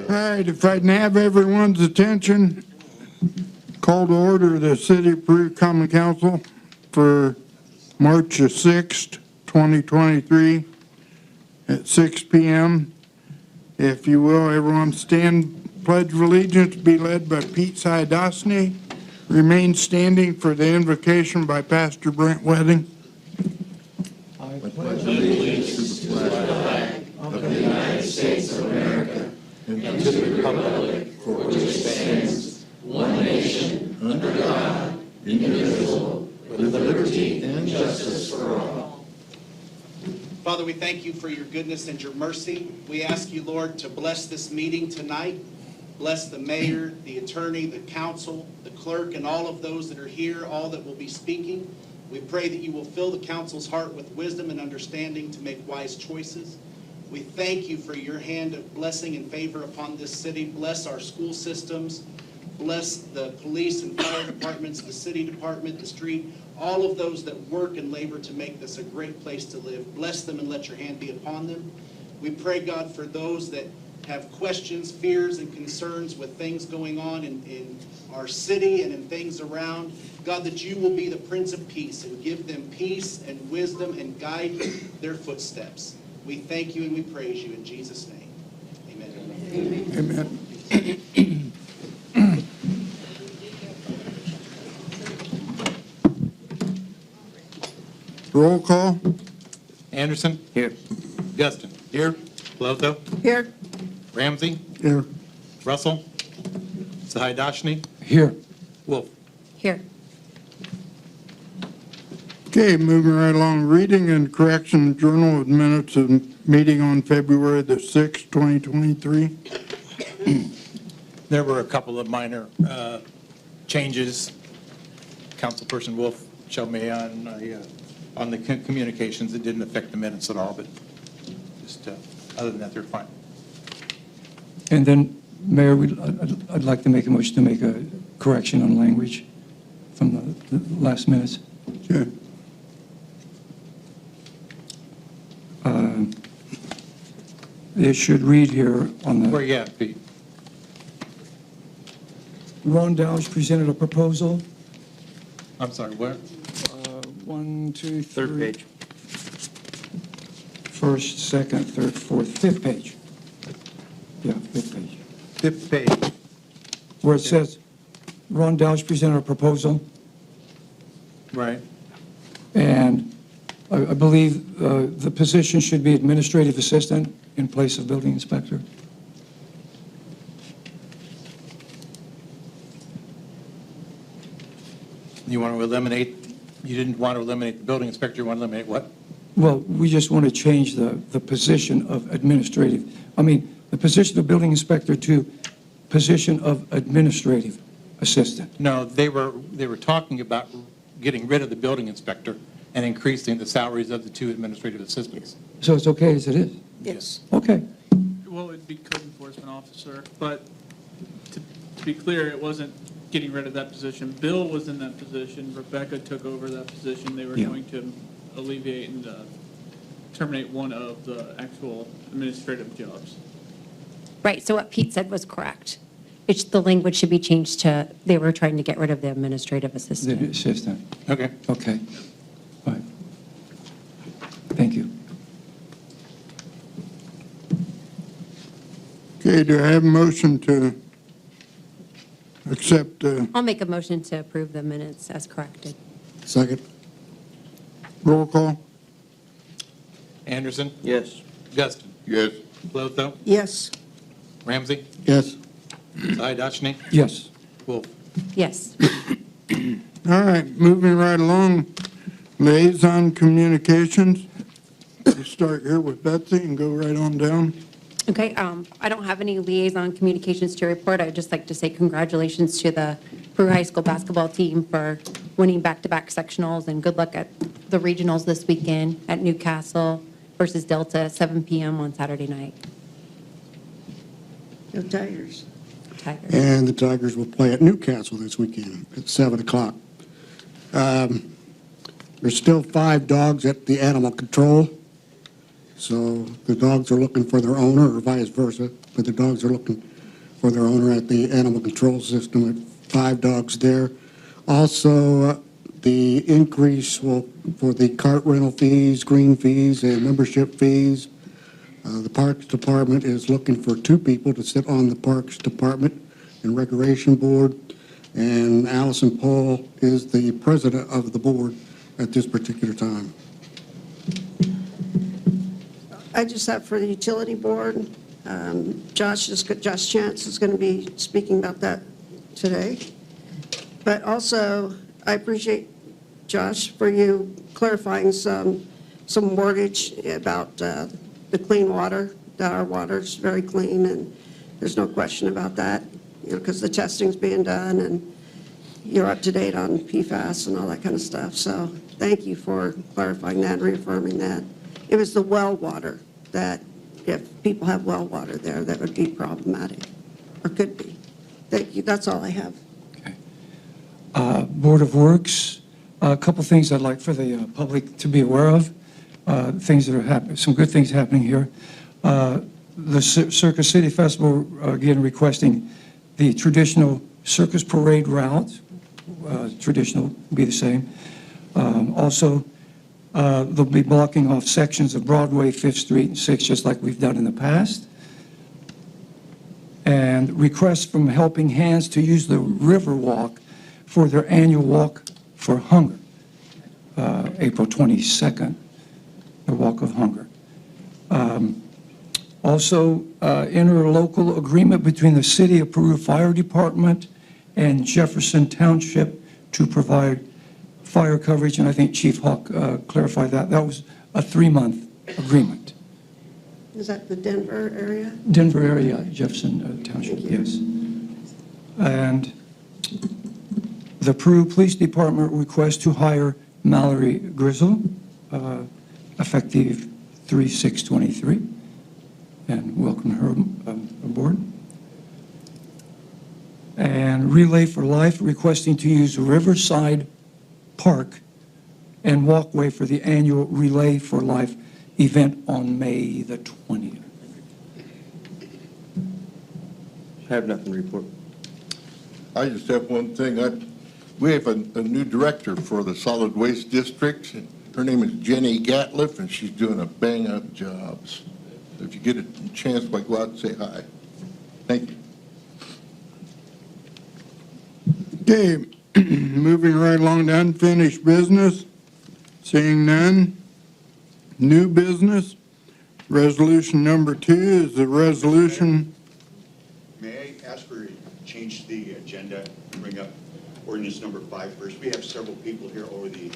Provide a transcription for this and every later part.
right, if I can have everyone's attention, call to order the City of Peru Common Council for March the 6th, 2023 at 6 p.m. If you will, everyone stand, pledge of allegiance be led by Pete Saidosny. Remain standing for the invocation by Pastor Brent Wedding. I pledge allegiance to the flag of the United States of America and to the republic for which it stands, one nation, under God, indivisible, with liberty and justice for all. Father, we thank you for your goodness and your mercy. We ask you, Lord, to bless this meeting tonight. Bless the mayor, the attorney, the council, the clerk, and all of those that are here, all that will be speaking. We pray that you will fill the council's heart with wisdom and understanding to make wise choices. We thank you for your hand of blessing and favor upon this city. Bless our school systems. Bless the police and fire departments, the city department, the street, all of those that work and labor to make this a great place to live. Bless them and let your hand be upon them. We pray, God, for those that have questions, fears, and concerns with things going on in our city and in things around. God, that you will be the Prince of Peace and give them peace and wisdom and guide their footsteps. We thank you and we praise you in Jesus' name. Amen. Amen. Roll call. Anderson? Here. Guston? Here. Lotho? Here. Ramsey? Here. Russell? Sahidashni? Here. Wolf? Here. Okay, moving right along. Reading and correction journal of minutes of meeting on February the 6th, 2023. There were a couple of minor changes. Councilperson Wolf showed me on the communications. It didn't affect the minutes at all, but just other than that, they're fine. And then, Mayor, I'd like to make a motion to make a correction on language from the last minutes. Okay. It should read here on Where the, you at, Pete? Ron Dowd presented a proposal. I'm sorry, where? 1, 2, 3. Third page. First, second, third, fourth, fifth page. Yeah, fifth page. Fifth page. Where it says, Ron Dowd presented a proposal, Right. and I believe the position should be administrative assistant in place of building inspector. You want to eliminate, you didn't want to eliminate the building inspector, you want to eliminate what? Well, we just want to change the position of administrative. The position of building inspector to position of administrative assistant. No, they were talking about getting rid of the building inspector and increasing the salaries of the two administrative assistants. So it's okay as it is? Yes. Okay. Well, it'd be code enforcement officer, but to be clear, it wasn't getting rid of that position. Bill was in that position. Rebecca took over that position. They were Yeah. going to alleviate and terminate one of the actual administrative jobs. Right, so what Pete said was correct. The language should be changed to, they were trying to get rid of the administrative The assistant. assistant. Okay. Okay. All right. Thank you. Okay, do I have a motion to accept? I'll make a motion to approve the minutes as corrected. Second. Roll call. Anderson? Yes. Guston? Yes. Lotho? Yes. Ramsey? Yes. Sahidashni? Yes. Wolf? Yes. All right, moving right along. Liaison communications. We'll start here with Betsy and go right on down. Okay, I don't have any liaison communications to report. I'd just like to say congratulations to the Peru High School basketball team for winning back-to-back sectionals, and good luck at the regionals this weekend at Newcastle versus Delta at 7 p.m. on Saturday night. Go Tigers. Tigers. And the Tigers will play at Newcastle this weekend at 7 o'clock. There's still 5 dogs at the animal control, so the dogs are looking for their owner, or vice versa, but the dogs are looking for their owner at the animal control system at 5 dogs there. Also, the increase for the cart rental fees, green fees, and membership fees. The Parks Department is looking for 2 people to sit on the Parks Department and Recreation Board, and Allison Paul is the president of the board at this particular time. I just have for the utility board, Josh Chance is going to be speaking about that today. But also, I appreciate, Josh, for you clarifying some wordage about the clean water, that our water is very clean, and there's no question about that, because the testing's being done, and you're up to date on PFAS and all that kind of stuff. So thank you for clarifying that and reaffirming that. It was the well water that, if people have well water there, that would be problematic, or could be. Thank you. That's all I have. Okay. Board of Works, a couple things I'd like for the public to be aware of, things that are happening, some good things happening here. The Circus City Festival, again, requesting the traditional circus parade route. Traditional will be the same. Also, they'll be blocking off sections of Broadway, 5th Street, and 6th, just like we've done in the past. And requests from Helping Hands to use the Riverwalk for their annual Walk for Hunger, April 22nd, the Walk of Hunger. Also, interlocal agreement between the City of Peru Fire Department and Jefferson Township to provide fire coverage, and I think Chief Hawk clarified that. That was a 3-month agreement. Is that the Denver area? Denver area, Jefferson Township, yes. And the Peru Police Department requests to hire Mallory Grizzle, effective 3/6/23, and welcome her aboard. And Relay for Life requesting to use Riverside Park and walkway for the annual Relay for Life event on May the 20th. I have nothing to report. I just have one thing. We have a new director for the Solid Waste District. Her name is Jenny Gatliff, and she's doing a bang-up job. So if you get a chance, go out and say hi. Thank you. Okay, moving right along to unfinished business. Seeing none. New business. Resolution number 2 is the resolution. May I ask for change the agenda, bring up ordinance number 5 first? We have several people here over the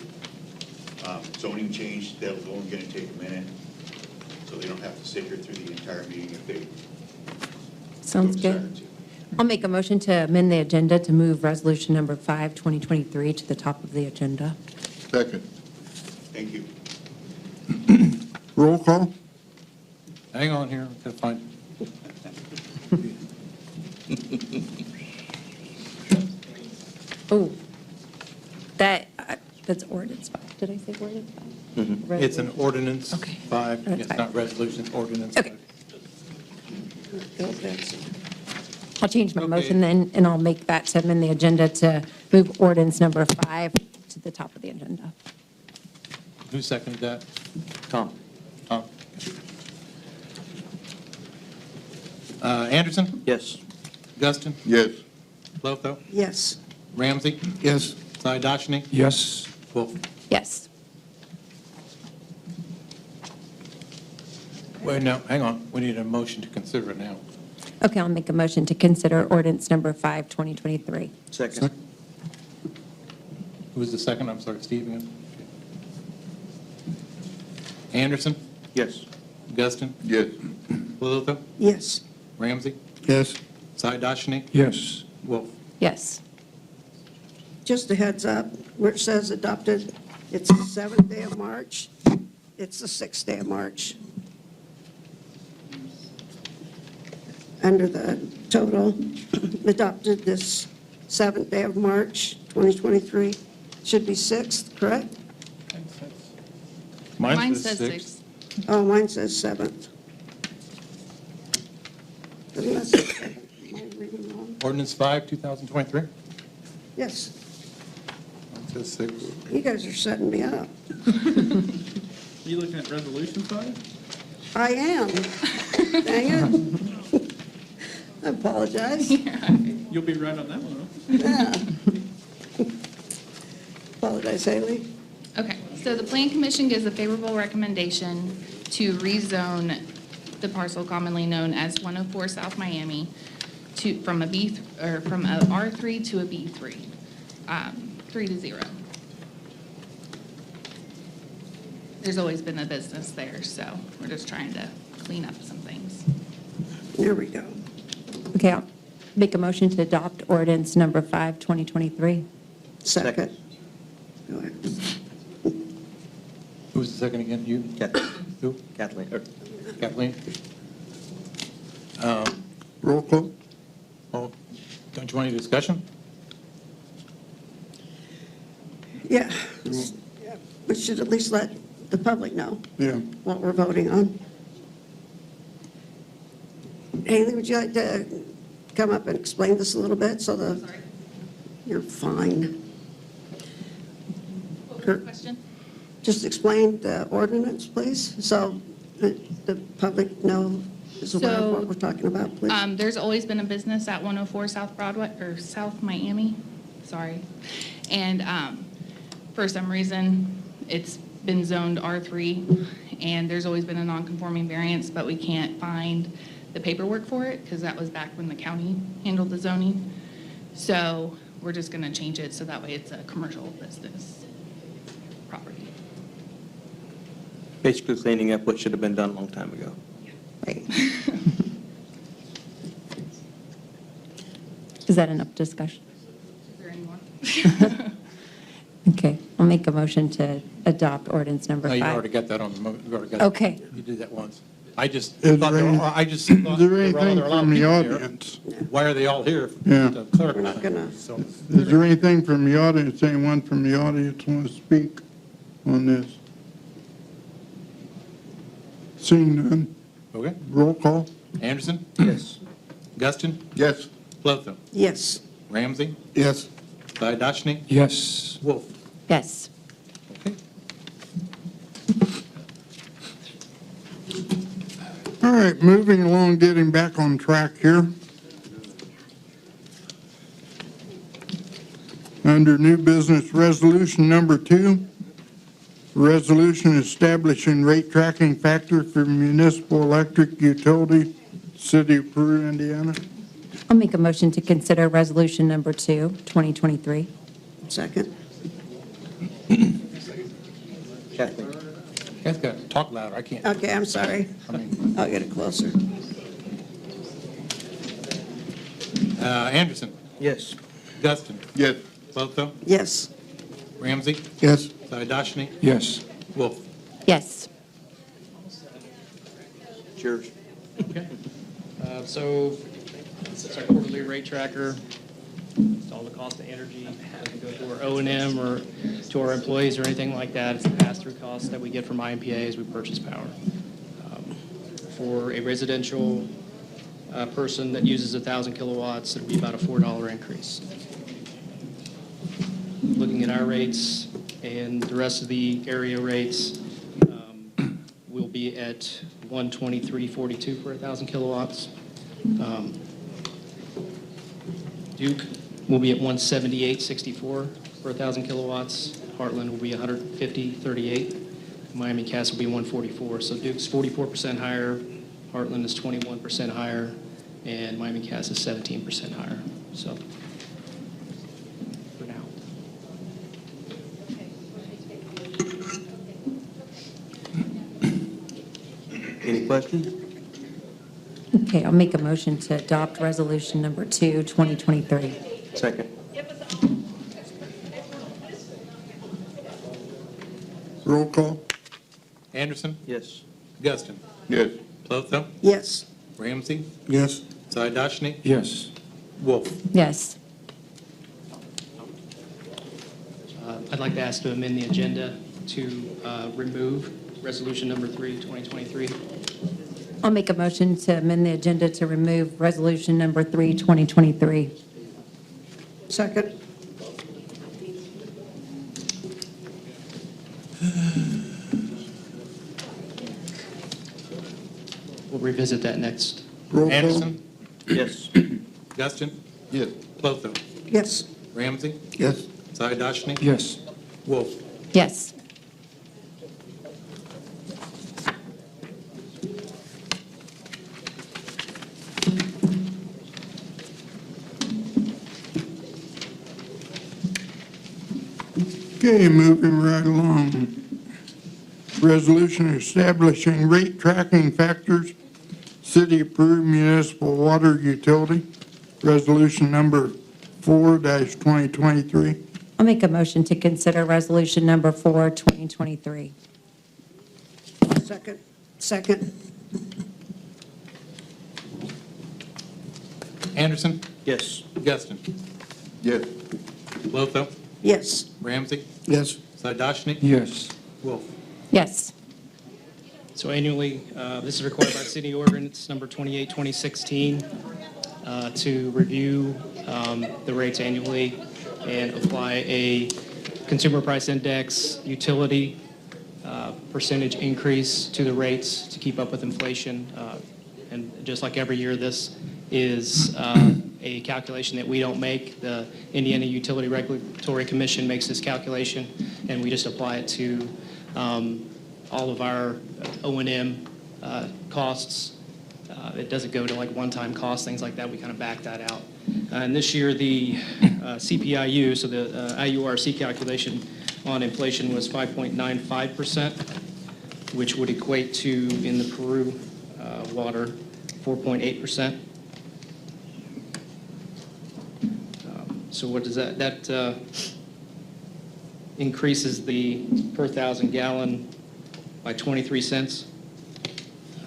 zoning change. That'll only going to take a minute, so they don't have to sit here through the entire meeting if they Sounds don't desire good. to. I'll make a motion to amend the agenda to move resolution number 5, 2023 to the top of the agenda. Second. Thank you. Roll call. Hang on here, gotta find. Oh, that's ordinance 5. Did I say ordinance 5? It's an ordinance Okay. 5, That's it's fine. not resolution, it's ordinance Okay. 5. I'll change my Okay. motion then, and I'll make that to amend the agenda to move ordinance number 5 to the top of the agenda. Who seconded that? Tom? Tom? Anderson? Yes. Guston? Yes. Lotho? Yes. Ramsey? Yes. Saidachny? Yes. Wolf? Yes. Wait, no, hang on, we need a motion to consider it now. Okay, I'll make a motion to consider ordinance number 5, 2023. Second. Who was the second? I'm sorry, Steve again? Anderson? Yes. Guston? Yes. Lotho? Yes. Ramsey? Yes. Saidachny? Yes. Wolf? Yes. Just a heads up, where it says adopted, it's the 7th day of March. It's the 6th day of March. Under the total, adopted this 7th day of March, 2023. Should be 6th, correct? Mine says 6. Oh, mine says 7th. Doesn't that say 7th? Am I Ordinance 5, 2023. Yes, It says 6. you guys are setting me up. Are you looking at resolution 5? I am. Dang it. I apologize. You'll be right on that one, huh? Yeah. Apologize, Haley. Okay, so the Plan Commission gives a favorable recommendation to rezone the parcel commonly known as 104 South Miami from a R3 to a B3, 3-0. There's always been a business there, so we're just trying to clean up some things. There we go. Okay, I'll make a motion to adopt ordinance number 5, 2023. Second. Go ahead. Who was the second again? You? Who? Kathleen. Kathleen? Roll call? Oh, don't you want any discussion? Yeah. We should at least let the public know Yeah. what we're voting on. Haley, would you like to come up and explain this a little bit so the, Sorry, you're fine. what was the question? Just explain the ordinance, please, so the public know is aware of what we're talking about, please. There's always been a business at 104 South Broadway, or South Miami, sorry. And for some reason, it's been zoned R3, and there's always been a non-conforming variance, but we can't find the paperwork for it, because that was back when the county handled the zoning. So we're just going to change it so that way it's a commercial business property. Basically cleaning up what should have been done a long time ago. Right. Is that enough discussion? Is there any more? Okay, I'll make a motion to adopt ordinance number No, 5. you already got that on the, you already got. Okay. You did that once. I just Is thought, there any- I just thought Is there there were anything a lot of from the people here. audience? Why are they all here? Yeah. To clarify. We're not gonna- So, Is there anything from the audience, anyone from the audience want to speak on this? Seeing none, okay. roll call? Anderson? Yes. Guston? Yes. Plouthe? Yes. Ramsey? Yes. Dodgenny? Yes. Wolf? Yes. Okay. All right, moving along, getting back on track here. Under new business resolution number 2, resolution establishing rate tracking factor for municipal electric utility, City of Peru, Indiana. I'll make a motion to consider resolution number 2, 2023. Second. Kathleen. Guys got to talk louder. I can't. Okay, I'm sorry. I mean, I'll get it closer. Anderson? Yes. Guston? Yes. Plouthe? Yes. Ramsey? Yes. Dodgenny? Yes. Wolf? Yes. It's yours. Okay. So it's our quarterly rate tracker. It's all the cost of energy. It doesn't go to our O&M or to our employees or anything like that. It's a pass-through cost that we get from IMPA as we purchase power. For a residential person that uses 1,000 kilowatts, it'll be about a $4 increase. Looking at our rates and the rest of the area rates, we'll be at 123.42 per 1,000 kilowatts. Duke will be at 178.64 for 1,000 kilowatts. Heartland will be 150.38. Miami Cass will be 144. So Duke's 44% higher, Heartland is 21% higher, and Miami Cass is 17% higher. So for now. Any questions? Okay, I'll make a motion to adopt resolution number 2, 2023. Second. Roll call? Anderson? Yes. Guston? Yes. Plouthe? Yes. Ramsey? Yes. Dodgenny? Yes. Wolf? Yes. I'd like to ask to amend the agenda to remove resolution number 3, 2023. I'll make a motion to amend the agenda to remove resolution number 3, 2023. Second. We'll revisit that next. Roll call. Anderson? Yes. Guston? Yes. Both. Yes. Ramsey? Yes. Zayadashny? Yes. Wolf? Yes. Okay, moving right along. Resolution establishing rate tracking factors, City of Peru Municipal Water Utility, resolution number 4-2023. I'll make a motion to consider resolution number 4, 2023. Second. Second. Anderson? Yes. Guston? Yes. Both. Yes. Ramsey? Yes. Zayadashny? Yes. Wolf? Yes. So annually, this is required by city ordinance number 28, 2016, to review the rates annually and apply a consumer price index utility percentage increase to the rates to keep up with inflation. And just like every year, this is a calculation that we don't make. The Indiana Utility Regulatory Commission makes this calculation, and we just apply it to all of our O&M costs. It doesn't go to like one-time costs, things like that. We kind of back that out. And this year, the CPIU, so the IURC calculation on inflation was 5.95%, which would equate to, in the Peru water, 4.8%. So what does that, increases the per thousand gallon by 23 cents.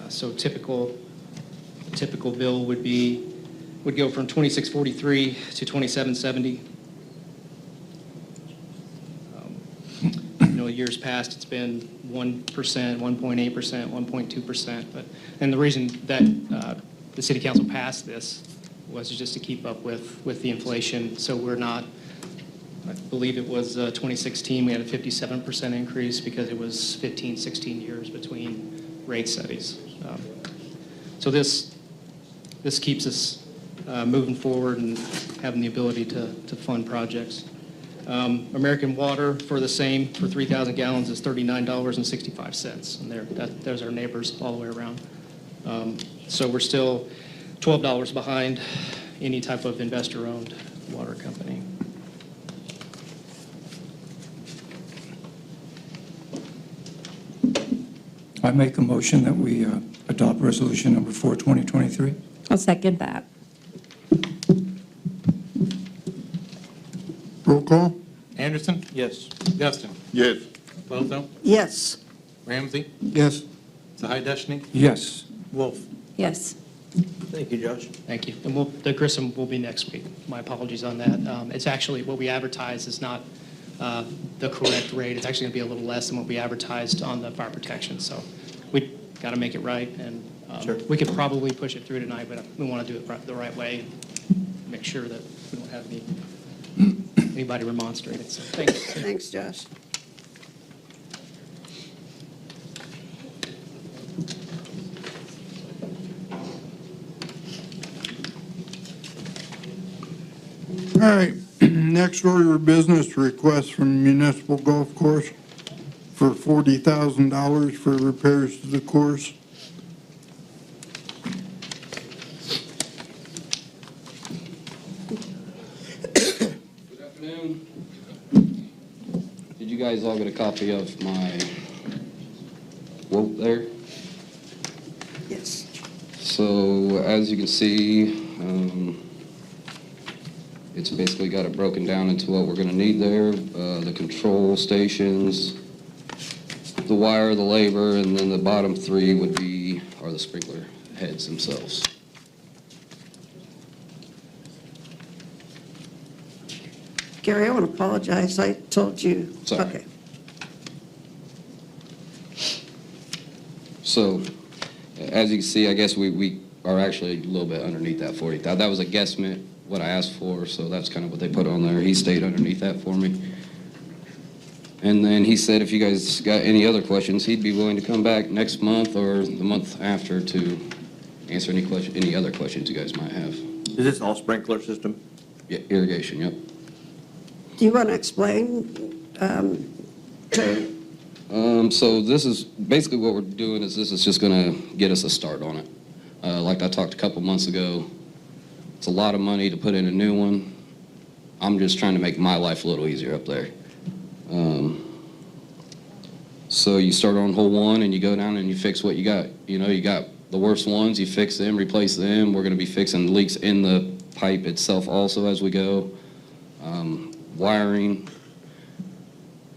So typical bill would go from 26.43 to 27.70. Years past, it's been 1%, 1.8%, 1.2%. And the reason that the city council passed this was just to keep up with the inflation. So we're not, I believe it was 2016, we had a 57% increase because it was 15, 16 years between rate studies. So this keeps us moving forward and having the ability to fund projects. American Water for the same, for 3,000 gallons is $39.65. And those are our neighbors all the way around. So we're still $12 behind any type of investor-owned water company. I make a motion that we adopt resolution number 4, 2023. I'll second that. Roll call. Anderson? Yes. Guston? Yes. Both. Yes. Ramsey? Yes. Zayadashny? Yes. Wolf? Yes. Thank you, Josh. Thank you. And the Grissom will be next week. My apologies on that. It's actually, what we advertise is not the correct rate. It's actually going to be a little less than what we advertised on the fire protection. So we got to make it right. And Sure. we could probably push it through tonight, but we want to do it the right way. Make sure that we don't have anybody remonstrating. So thank you. Thanks, Josh. All right, next order of business, request from Municipal Golf Course for $40,000 for repairs to the course. Good afternoon. Did you guys all get a copy of my quote there? Yes. So as you can see, it's basically got it broken down into what we're going to need there, the control stations, the wire, the labor, and then the bottom three are the sprinkler heads themselves. Gary, I want to apologize. I told you. Sorry. Okay. So, As you can see, I guess we are actually a little bit underneath that 40,000. That was a guesstimate, what I asked for, so that's kind of what they put on there. He stayed underneath that for me. And then he said if you guys got any other questions, he'd be willing to come back next month or the month after to answer any other questions you guys might have. Is this all sprinkler system? Yeah, irrigation, yep. Do you want to explain to So this is, basically what we're doing is this is just gonna get us a start on it. Like I talked a couple months ago, it's a lot of money to put in a new one. I'm just trying to make my life a little easier up there. So you start on hole 1 and you go down and you fix what you got. You know, you got the worst ones, you fix them, replace them. We're gonna be fixing leaks in the pipe itself also as we go. Wiring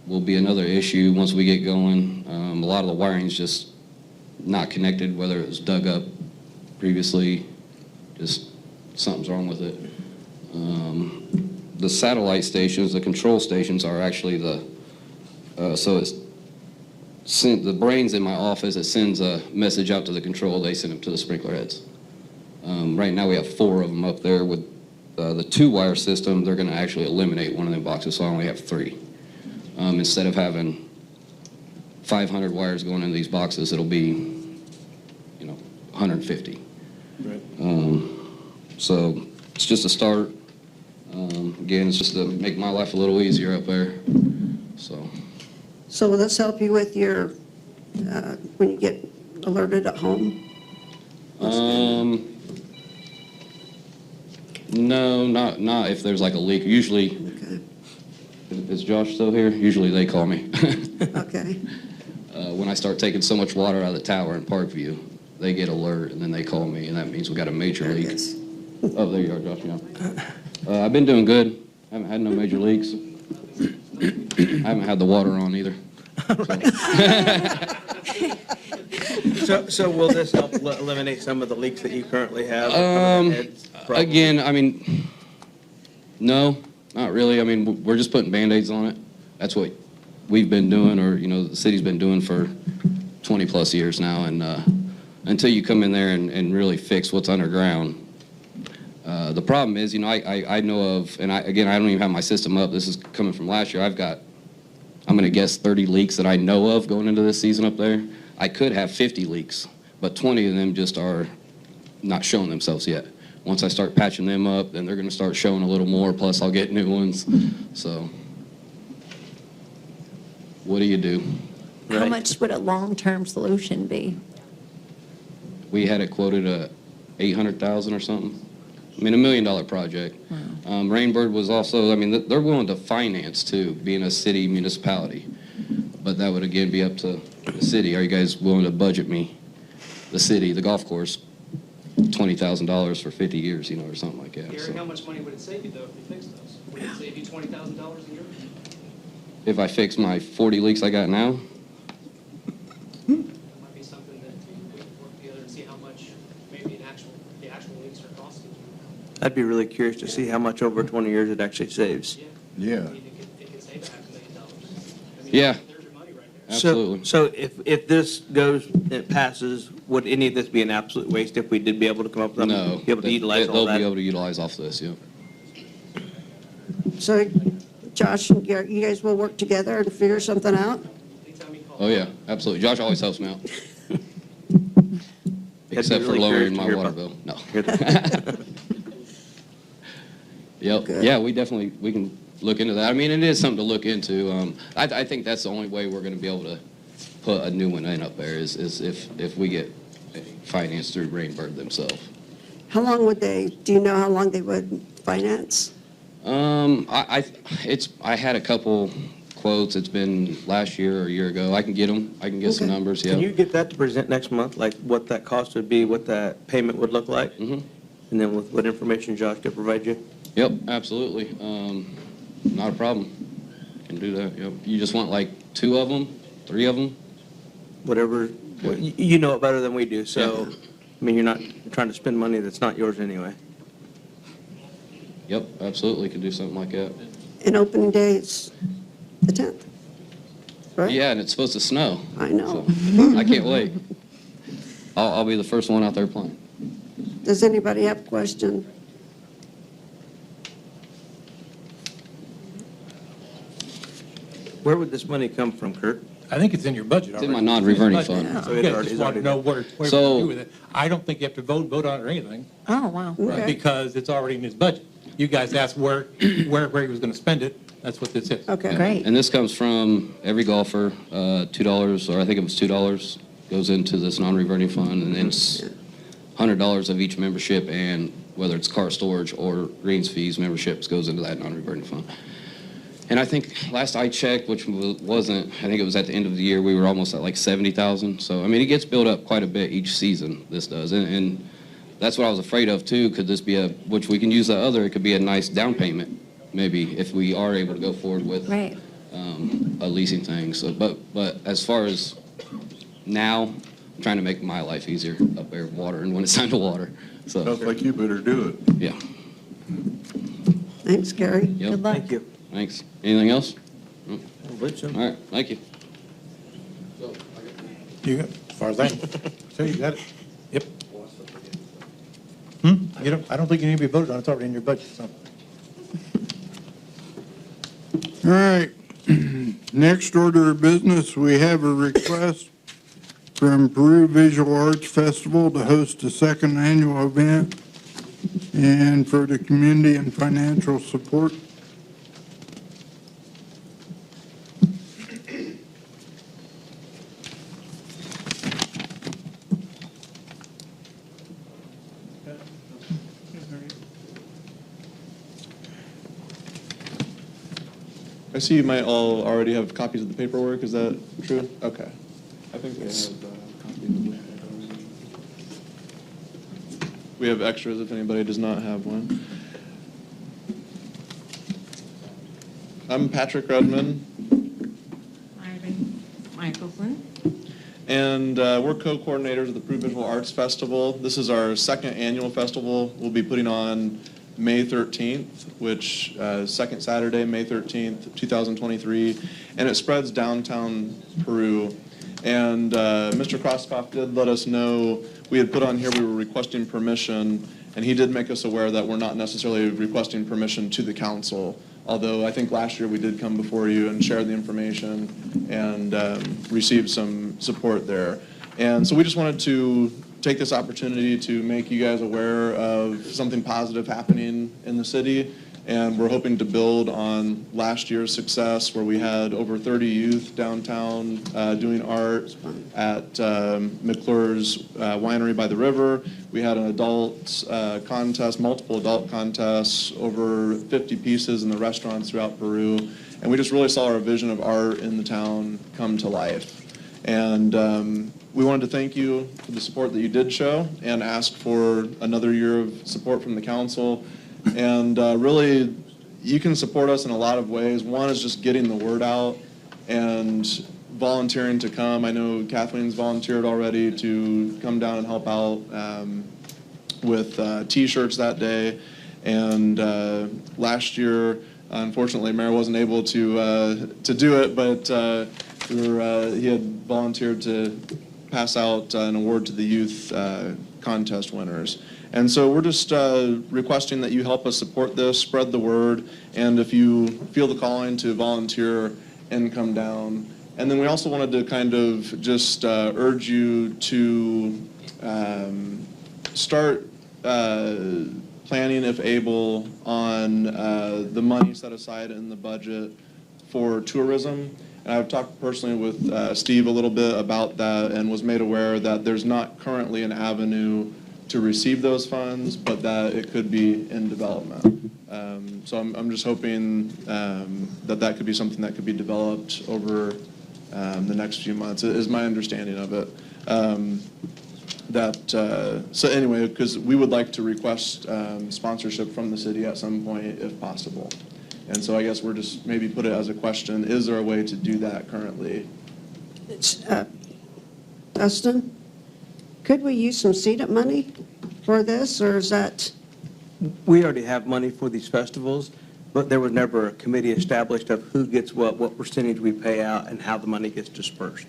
will be another issue once we get going. A lot of the wiring's just not connected, whether it was dug up previously, just something's wrong with it. The satellite stations, the control stations are actually so it's the brains in my office, it sends a message out to the control, they send them to the sprinkler heads. Right now we have 4 of them up there. With the 2-wire system, they're gonna actually eliminate one of them boxes, so I only have 3. Instead of having 500 wires going into these boxes, it'll be, 150. Right. So it's just a start. Again, it's just to make my life a little easier up there, so. So will this help you with your, when you get alerted at home? No, not if there's like a leak. Usually, Okay, is Josh still here? Usually they call me. okay. When I start taking so much water out of the tower in Parkview, they get alert and then they call me, and that means we got a major leak. Yes. Oh, there you are, Josh, yeah. I've been doing good. I haven't had no major leaks. I haven't had the water on either. So will this help eliminate some of the leaks that you currently have? Again, I mean, no, not really. I mean, we're just putting Band-Aids on it. That's what we've been doing, or, the city's been doing for 20-plus years now. And until you come in there and really fix what's underground, the problem is, I know of, and I don't even have my system up. This is coming from last year. I'm going to guess 30 leaks that I know of going into this season up there. I could have 50 leaks, but 20 of them just are not showing themselves yet. Once I start patching them up, then they're going to start showing a little more, plus I'll get new ones. So what do you do? How Right. much would a long-term solution be? We had it quoted at $800,000 or something. I mean, $1 million project. Rainbird was also, I mean, they're willing to finance too, being a city municipality. But that would again be up to the city. Are you guys willing to budget me, the city, the golf course, $20,000 for 50 years, or something like that? Gary, So how much money would it save you, though, if you fixed those? Would it save you $20,000 a year? if I fix my 40 leaks I got now, That might be something that we could work together and see how much maybe the actual leaks are costing you. I'd be really curious to see how much over 20 years it actually saves. Yeah. I mean, it could save $500,000. I mean, Yeah. There's your money right there. absolutely. So if this goes, it passes, would any of this be an absolute waste if we did be able to come up with, No. be able to utilize all They'll that? be able to utilize off this, yeah. So Josh and Gary, you guys will work together and figure something out? Anytime you call. Oh, yeah, absolutely. Josh always helps me out. Except for really lowering curious to my hear water about- bill. No. Hear that? Yep. Good. Yeah, we can look into that. I mean, it is something to look into. I think that's the only way we're going to be able to put a new one in up there is if we get financed through Rainbird themselves. How long would do you know how long they would finance? I had a couple quotes. It's been last year or a year ago. I can get them. I can get some Okay. numbers, Can yeah. you get that to present next month, like what that cost would be, what that payment would look like? Mhm. And then with what information Josh could provide you? Yep, absolutely. Not a problem. Can do that, yep. You just want like 2 of them, 3 of them? Whatever, you know it better than we do, so, I mean, you're not trying to spend money that's not yours anyway. Yep, absolutely, can do something like that. And opening day is the 10th, right? Yeah, and it's supposed to snow. I know. So, I can't wait. I'll be the first one out there playing. Does anybody have a question? Where would this money come from, Kurt? I think it's in your budget It's in already. my non-reverting Budget. fund. So it's Yeah, already- just it's want to already know where you're So- going to do with it. I don't think you have to vote on it or anything, Oh, wow. Okay. because it's already in his budget. You guys asked where he was going to spend it. That's what this is. Okay. Great. And this comes from every golfer, $2, or I think it was $2, goes into this non-reverting fund, and then it's $100 of each membership, and whether it's cart storage or greens fees, memberships goes into that non-reverting fund. And I think last I checked, which wasn't, I think it was at the end of the year, we were almost at like 70,000. So, I mean, it gets built up quite a bit each season, this does. And that's what I was afraid of too. Could this be which we can use the other, it could be a nice down payment, maybe, if we are able to go forward with Right. a leasing thing. So, but as far as now, I'm trying to make my life easier up there watering when it's time to water. So, Sounds like you better do it. yeah. Thanks, Gary. Yep. Good luck. Thank you. Thanks. Anything else? I believe so. All right, thank you. You got, as far as I know. So you got it? Yep. I don't think you need to be voted on. It's already in your budget, so. All right. Next order of business, we have a request from Peru Visual Arts Festival to host a second annual event and for the community and financial support. I see you might all already have copies of the paperwork, is that true? Okay. I think we have copies of the paperwork already. We have extras if anybody does not have one. I'm Patrick Redman, Ivan Michelson. and we're co-coordinators of the Peru Visual Arts Festival. This is our second annual festival. We'll be putting on May 13th, which second Saturday, May 13th, 2023, and it spreads downtown Peru. And Mr. Crosskoff did let us know, we had put on here we were requesting permission, and he did make us aware that we're not necessarily requesting permission to the council, although I think last year we did come before you and share the information and receive some support there. And so we just wanted to take this opportunity to make you guys aware of something positive happening in the city, and we're hoping to build on last year's success where we had over 30 youth downtown doing art at McClure's Winery by the River. We had an adult contest, multiple adult contests, over 50 pieces in the restaurants throughout Peru, and we just really saw our vision of art in the town come to life. And we wanted to thank you for the support that you did show and ask for another year of support from the council. And really, you can support us in a lot of ways. One is just getting the word out and volunteering to come. I know Kathleen's volunteered already to come down and help out with T-shirts that day. And last year, unfortunately, Mayor wasn't able to do it, but he had volunteered to pass out an award to the youth contest winners. And so we're just requesting that you help us support this, spread the word, and if you feel the calling to volunteer and come down. And then we also wanted to kind of just urge you to start planning, if able, on the money set aside in the budget for tourism. And I've talked personally with Steve a little bit about that and was made aware that there's not currently an avenue to receive those funds, but that it could be in development. So I'm just hoping that that could be something that could be developed over the next few months, is my understanding of it. So anyway, because we would like to request sponsorship from the city at some point if possible. And so I guess we're just maybe put it as a question, is there a way to do that currently? Dustin, could we use some seeded money for this, or is that? We already have money for these festivals, but there was never a committee established of who gets what percentage we pay out, and how the money gets dispersed.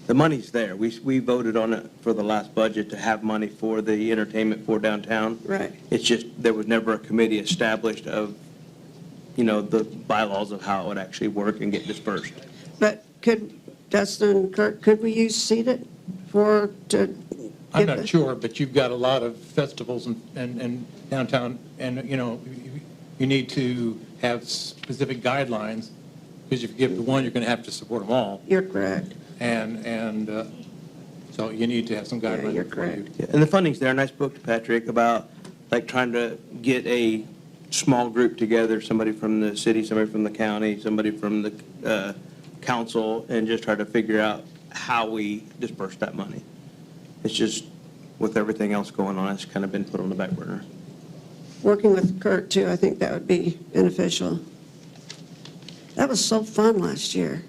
The money's there. We voted on it for the last budget to have money for the entertainment for downtown. Right. It's just, there was never a committee established of, the bylaws of how it would actually work and get dispersed. But could, Dustin, Kurt, could we use seated to? I'm give not sure, but you've got a lot of festivals and downtown, and, you need to have specific guidelines, because if you give to one, you're going to have to support them all. You're correct. And so you need to have some guidelines. you're before you- correct. Yeah, and the funding's there, and I spoke to Patrick about, trying to get a small group together, somebody from the city, somebody from the county, somebody from the council, and just try to figure out how we disperse that money. It's just, with everything else going on, it's kind of been put on the back burner. Working with Kurt, too, I think that would be beneficial. That was so fun last year.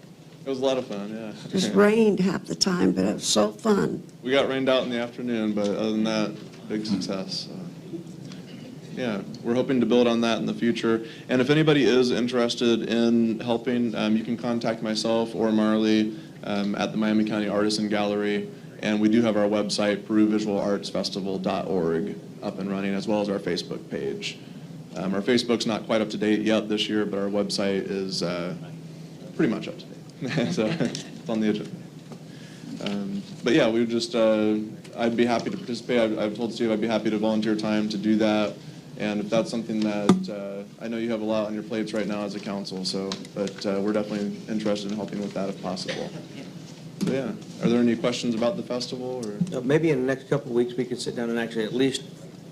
It was a lot of fun, yeah. Just rained half the time, but it was so fun. We got rained out in the afternoon, but other than that, big success. Yeah, we're hoping to build on that in the future. And if anybody is interested in helping, you can contact myself or Marley at the Miami County Artisan Gallery. And we do have our website, peruvisualartsfestival.org, up and running, as well as our Facebook page. Our Facebook's not quite up to date yet this year, but our website is pretty much up to date. So it's on the agenda. But yeah, we would just, I'd be happy to participate. I've told Steve I'd be happy to volunteer time to do that. And if that's something that, I know you have a lot on your plates right now as a council, but we're definitely interested in helping with that if possible. So yeah, are there any questions about the festival or? Maybe in the next couple of weeks, we could sit down and actually at least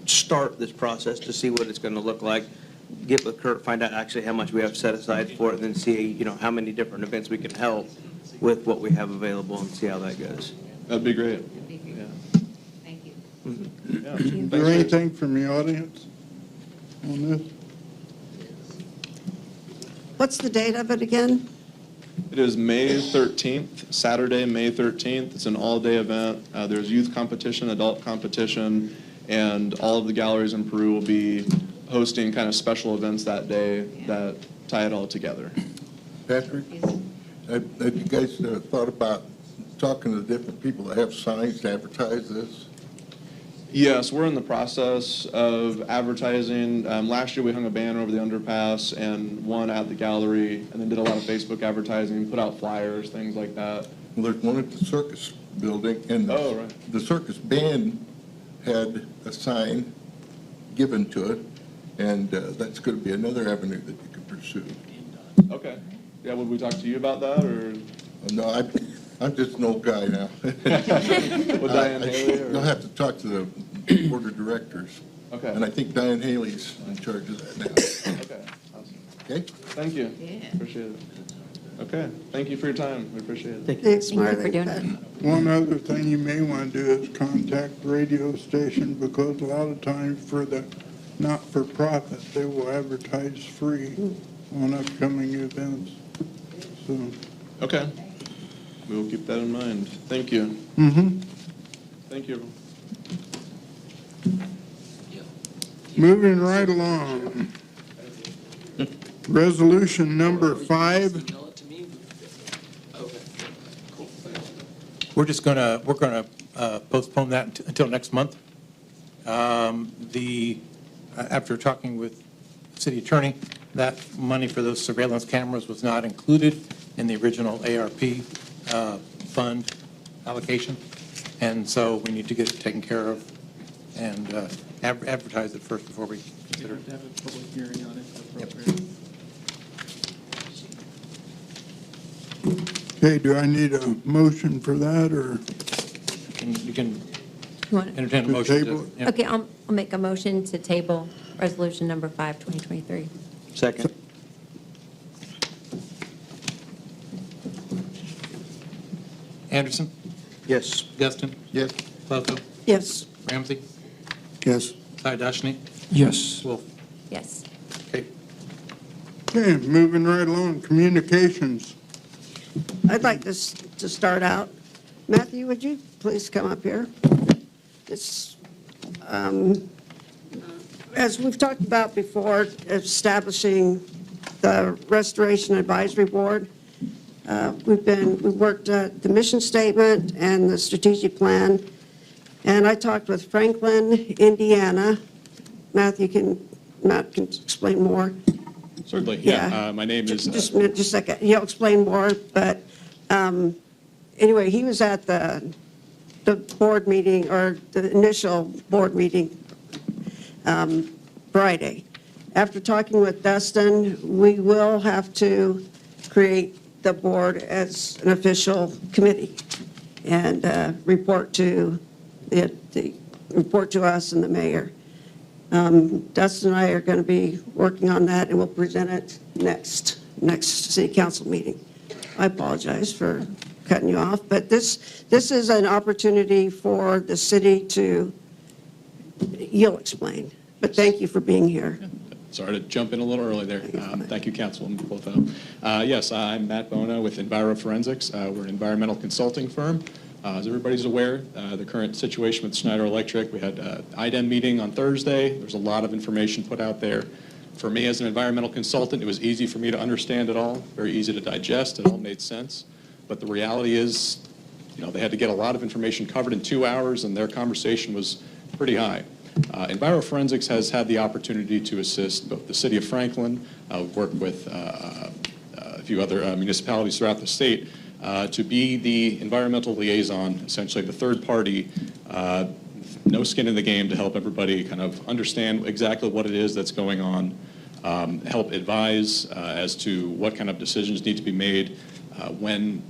start this process to see what it's going to look like. Get with Kurt, find out actually how much we have set aside for it, and then see, how many different events we can help with what we have available and see how that goes. That'd be great. Yeah. Thank you. Yeah. Is there anything from the audience on this? What's the date of it again? It is May 13th, Saturday, May 13th. It's an all-day event. There's youth competition, adult competition, and all of the galleries in Peru will be hosting kind of special events that day that tie it all together. Patrick, have you guys thought about talking to different people that have signs to advertise this? Yes, we're in the process of advertising. Last year, we hung a banner over the underpass and one at the gallery, and then did a lot of Facebook advertising, put out flyers, things like that. Well, there's one at the circus building, and Oh, right. the circus band had a sign given to it, and that's going to be another avenue that you could pursue. Okay. Yeah, would we talk to you about that, or? No, I'm just an old guy now. With Diane Haley, or? You'll have to talk to the board of directors. Okay. And I think Diane Haley's in charge of that now. Okay, awesome. Okay? Thank you. Yeah. Appreciate it. Okay, thank you for your time. We appreciate it. Thanks, Thank you for Marty. doing it. One other thing you may want to do is contact the radio station, because a lot of times for the not-for-profit, they will advertise free on upcoming events. So, Okay. We will keep that in mind. Thank you. Thank you, everyone. moving right along. Resolution number 5. We're going to postpone that until next month. After talking with the city attorney, that money for those surveillance cameras was not included in the original ARP fund allocation, and so we need to get it taken care of and advertise it first before we consider We it. have to have a public hearing on it if Yep. appropriate. Okay, do I need a motion for that, or You can You want- entertain a To motion table to. it? yeah. Okay, I'll make a motion to table resolution number 5, 2023. Second. Anderson, Yes. Destin, Yes. Plato, Yes. Ramsey, Yes. Dashny, Yes. Wolf. Yes. Okay. okay, moving right along, communications. I'd like this to start out. Matthew, would you please come up here? It's, as we've talked about before, establishing the Restoration Advisory Board. We've worked the mission statement and the strategic plan, and I talked with Franklin, Indiana. Matt can explain more. Certainly, Yeah. yeah. My name is... Just a minute, just a second. He'll explain more, but anyway, he was at the board meeting, or the initial board meeting Friday. After talking with Dustin, we will have to create the board as an official committee and report to us and the mayor. Dustin and I are going to be working on that, and we'll present it next city council meeting. I apologize for cutting you off, but this is an opportunity for the city to, you'll explain, but thank you for being here. Sorry to jump in a little early there. Thank you, Councilwoman Clotho. Yes, I'm Matt Bona with EnviroForensics. We're an environmental consulting firm. As everybody's aware, the current situation with Schneider Electric, we had an IDEM meeting on Thursday. There's a lot of information put out there. For me as an environmental consultant, it was easy for me to understand it all, very easy to digest. It all made sense. But the reality is, they had to get a lot of information covered in 2 hours, and their conversation was pretty high. EnviroForensics has had the opportunity to assist both the city of Franklin, work with a few other municipalities throughout the state, to be the environmental liaison, essentially the third party, no skin in the game, to help everybody kind of understand exactly what it is that's going on, help advise as to what kind of decisions need to be made, when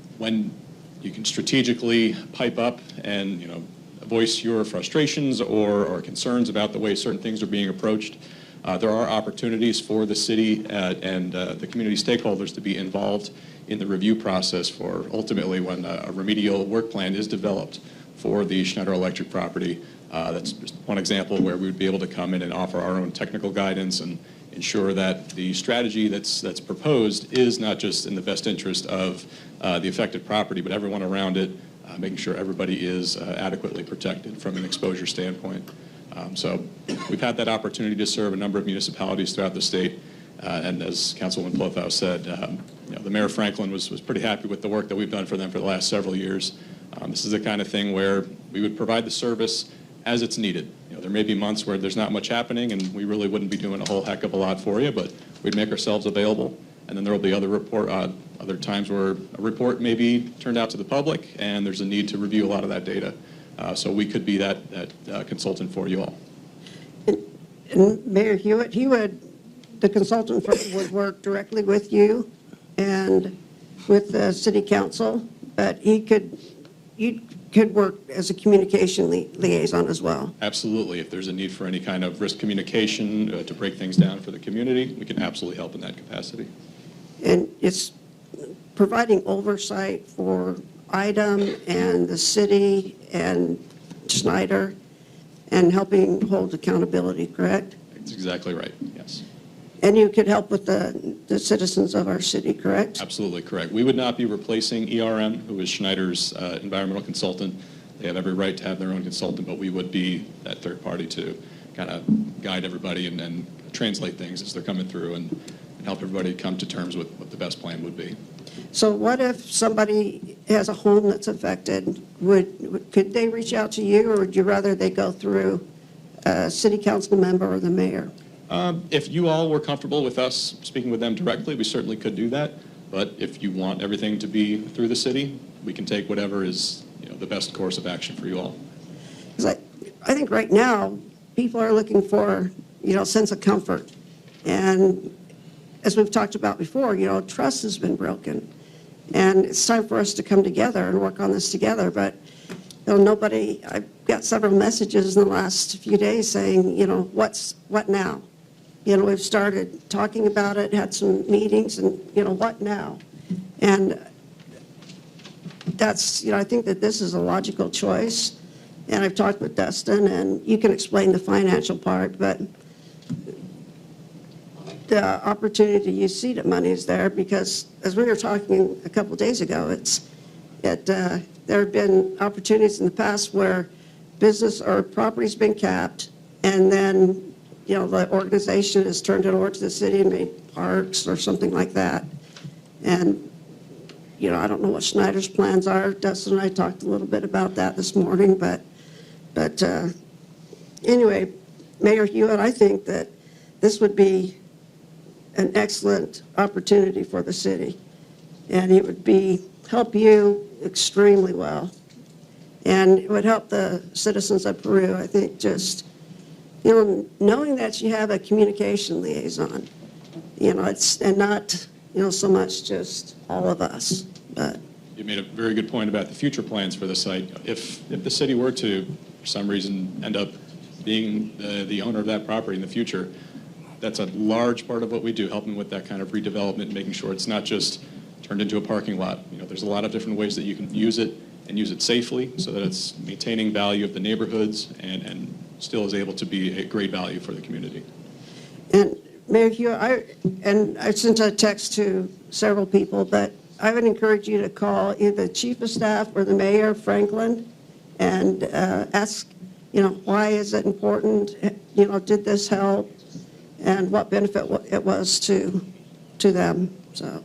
you can strategically pipe up and voice your frustrations or concerns about the way certain things are being approached. There are opportunities for the city and the community stakeholders to be involved in the review process for ultimately when a remedial work plan is developed for the Schneider Electric property. That's just one example where we would be able to come in and offer our own technical guidance and ensure that the strategy that's proposed is not just in the best interest of the affected property, but everyone around it, making sure everybody is adequately protected from an exposure standpoint. So we've had that opportunity to serve a number of municipalities throughout the state. And as Councilwoman Clotho said, the Mayor of Franklin was pretty happy with the work that we've done for them for the last several years. This is the kind of thing where we would provide the service as it's needed. There may be months where there's not much happening and we really wouldn't be doing a whole heck of a lot for you, but we'd make ourselves available. And then there will be other times where a report may be turned out to the public and there's a need to review a lot of that data. So we could be that consultant for you all. And Mayor Hewitt, the consultant firm would work directly with you and with the city council, but you could work as a communication liaison as well. Absolutely. If there's a need for any kind of risk communication to break things down for the community, we can absolutely help in that capacity. And it's providing oversight for IDEM and the city and Schneider and helping hold accountability, correct? That's exactly right, yes. And you could help with the citizens of our city, correct? Absolutely correct. We would not be replacing ERM, who is Schneider's environmental consultant. They have every right to have their own consultant, but we would be that third party to kind of guide everybody and translate things as they're coming through and help everybody come to terms with what the best plan would be. So what if somebody has a home that's affected? Could they reach out to you, or would you rather they go through a city council member or the mayor? If you all were comfortable with us speaking with them directly, we certainly could do that. But if you want everything to be through the city, we can take whatever is the best course of action for you all. Because I think right now, people are looking for, a sense of comfort. And as we've talked about before, trust has been broken. And it's time for us to come together and work on this together. But I've got several messages in the last few days saying, what now? We've started talking about it, had some meetings, and, what now? And that's, I think that this is a logical choice. And I've talked with Dustin, and you can explain the financial part, but the opportunity to use seeded money is there because, as we were talking a couple of days ago, there have been opportunities in the past where business or property's been capped, and then, the organization has turned it over to the city and made parks or something like that. And I don't know what Schneider's plans are. Dustin and I talked a little bit about that this morning, but anyway, Mayor Hewitt, I think that this would be an excellent opportunity for the city, and it would help you extremely well, and it would help the citizens of Peru, I think, just, knowing that you have a communication liaison, and not, so much just all of us, but. You made a very good point about the future plans for the site. If the city were to, for some reason, end up being the owner of that property in the future, that's a large part of what we do, helping with that kind of redevelopment, making sure it's not just turned into a parking lot. There's a lot of different ways that you can use it and use it safely so that it's maintaining value of the neighborhoods and still is able to be a great value for the community. And Mayor Hewitt, I sent a text to several people, but I would encourage you to call either the chief of staff or the mayor, Franklin, and ask, why is it important? Did this help? And what benefit it was to them. So,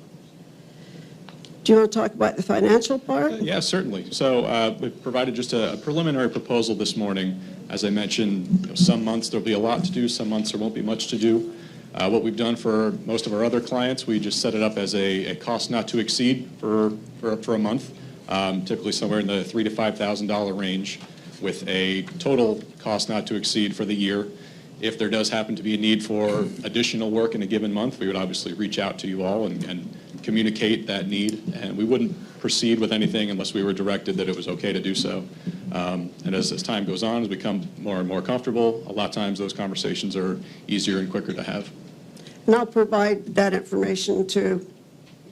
do you want to talk about the financial part? Yeah, certainly. So we've provided just a preliminary proposal this morning. As I mentioned, some months there'll be a lot to do, some months there won't be much to do. What we've done for most of our other clients, we just set it up as a cost not to exceed for a month, typically somewhere in the $3,000 to $5,000 range, with a total cost not to exceed for the year. If there does happen to be a need for additional work in a given month, we would obviously reach out to you all and communicate that need, and we wouldn't proceed with anything unless we were directed that it was okay to do so. And as time goes on, as we become more and more comfortable, a lot of times those conversations are easier and quicker to have. And I'll provide that information to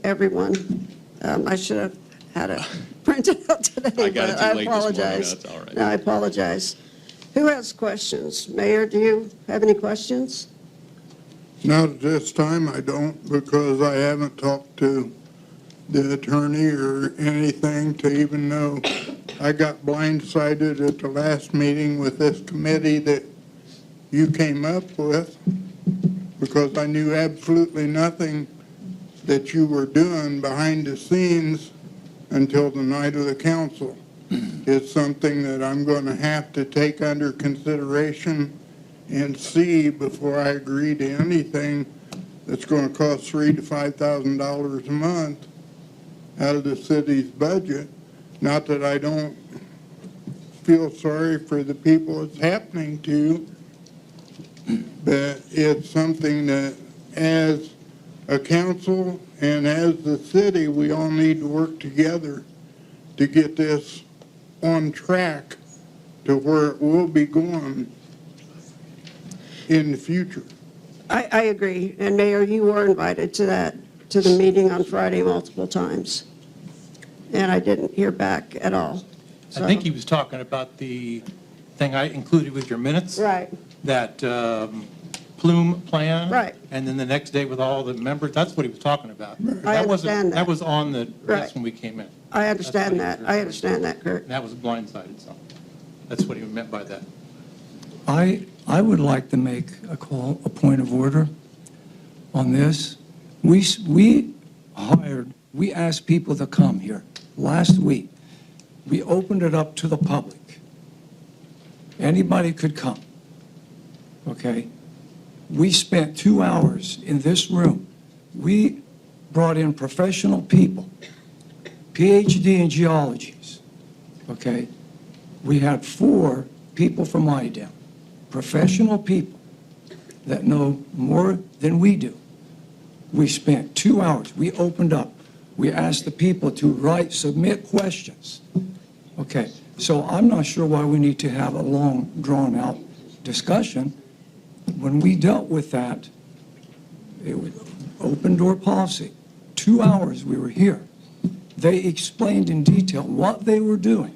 everyone. I should have had it printed out today, I got it but too I late this morning. apologize. That's all right. No, I apologize. Who has questions? Mayor, do you have any questions? Not at this time, I don't, because I haven't talked to the attorney or anything to even know. I got blindsided at the last meeting with this committee that you came up with, because I knew absolutely nothing that you were doing behind the scenes until the night of the council. It's something that I'm going to have to take under consideration and see before I agree to anything that's going to cost $3,000 to $5,000 a month out of the city's budget. Not that I don't feel sorry for the people it's happening to, but it's something that as a council and as the city, we all need to work together to get this on track to where it will be going in the future. I agree. And Mayor, you were invited to the meeting on Friday multiple times. And I didn't hear back at all. I think he was talking about the thing I included with your minutes. Right. That plume plan. Right. And then the next day with all the members, that's what he was talking about. I understand that. That was on the, that's Right. when we came in. I understand that. I understand that, Kurt. And that was blindsided, so that's what he meant by that. I would like to make a point of order on this. We asked people to come here last week. We opened it up to the public. Anybody could come, okay? We spent 2 hours in this room. We brought in professional people, PhD in geologies, okay? We had 4 people from IDEM, professional people that know more than we do. We spent 2 hours. We opened up. We asked the people to submit questions. Okay, so I'm not sure why we need to have a long, drawn-out discussion. When we dealt with that, it was open-door policy. 2 hours we were here. They explained in detail what they were doing.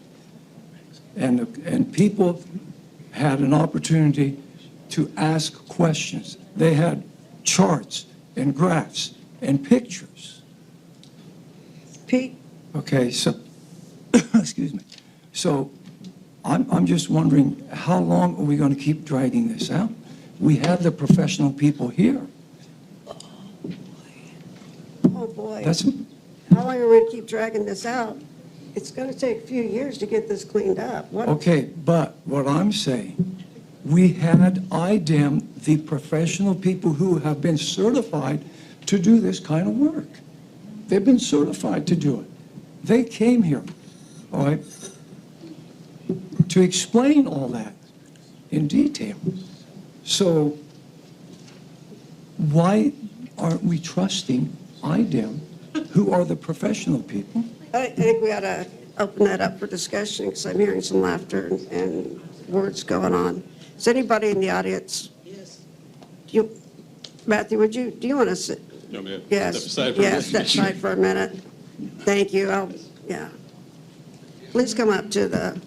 And people had an opportunity to ask questions. They had charts and graphs and pictures. Pete? Okay, so, excuse me. So I'm just wondering, how long are we going to keep dragging this out? We have the professional people here. Oh, boy. how long are we going to keep dragging this out? It's going to take a few years to get this cleaned up. What? Okay, but what I'm saying, we had IDEM, the professional people who have been certified to do this kind of work. They've been certified to do it. They came here, all right, to explain all that in detail. So why aren't we trusting IDEM, who are the professional people? I think we ought to open that up for discussion because I'm hearing some laughter and words going on. Is anybody in the audience? Yes. Matthew, do you want to sit? No, ma'am. Yes. Step aside for a Yes, minute. step aside for a minute. Thank you. Yeah. Please come up to the.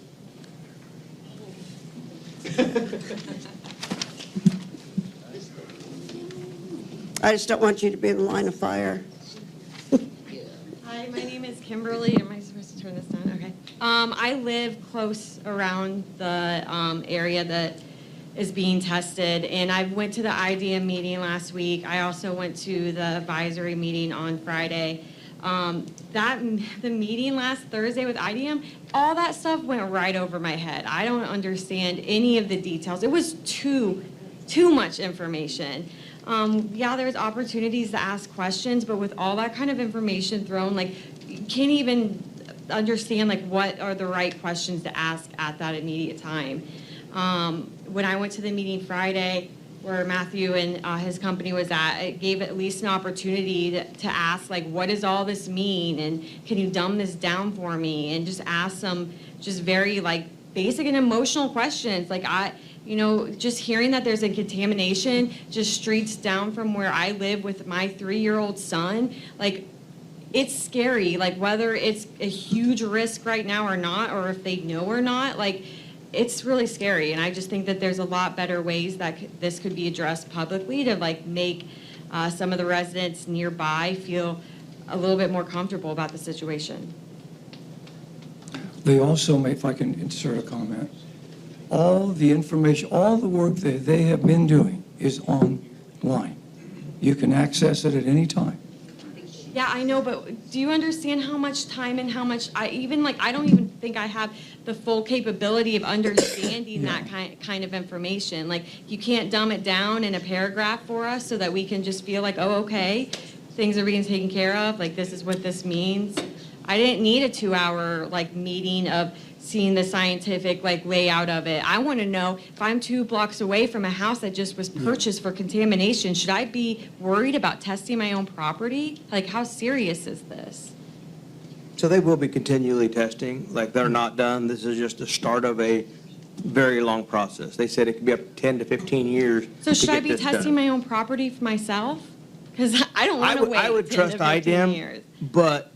I just don't want you to be in the line of fire. Hi, my name is Kimberly. Am I supposed to turn this down? Okay. I live close around the area that is being tested, and I went to the IDM meeting last week. I also went to the advisory meeting on Friday. The meeting last Thursday with IDM, all that stuff went right over my head. I don't understand any of the details. It was too much information. Yeah, there's opportunities to ask questions, but with all that kind of information thrown, like, you can't even understand, like, what are the right questions to ask at that immediate time. When I went to the meeting Friday, where Matthew and his company was at, it gave at least an opportunity to ask, like, what does all this mean? And can you dumb this down for me? And just ask some just very, like, basic and emotional questions. Like, just hearing that there's a contamination just streets down from where I live with my 3-year-old son, like, it's scary, like, whether it's a huge risk right now or not, or if they know or not, like, it's really scary. And I just think that there's a lot better ways that this could be addressed publicly to, like, make some of the residents nearby feel a little bit more comfortable about the situation. They also, if I can insert a comment, all the information, all the work that they have been doing is online. You can access it at any time. Yeah, I know, but do you understand how much time and how much I don't even think I have the full capability of understanding that kind of information. Like, you can't dumb it down in a paragraph for us so that we can just feel like, oh, okay, things are being taken care of. Like, this is what this means. I didn't need a 2-hour, like, meeting of seeing the scientific, like, layout of it. I want to know if I'm 2 blocks away from a house that just was purchased for contamination, should I be worried about testing my own property? Like, how serious is this? So they will be continually testing, like, they're not done. This is just the start of a very long process. They said it could be up to 10 to 15 years. So should I be testing my own property for myself? Because I don't want to wait I would 10 trust to 15 IDEM, years. but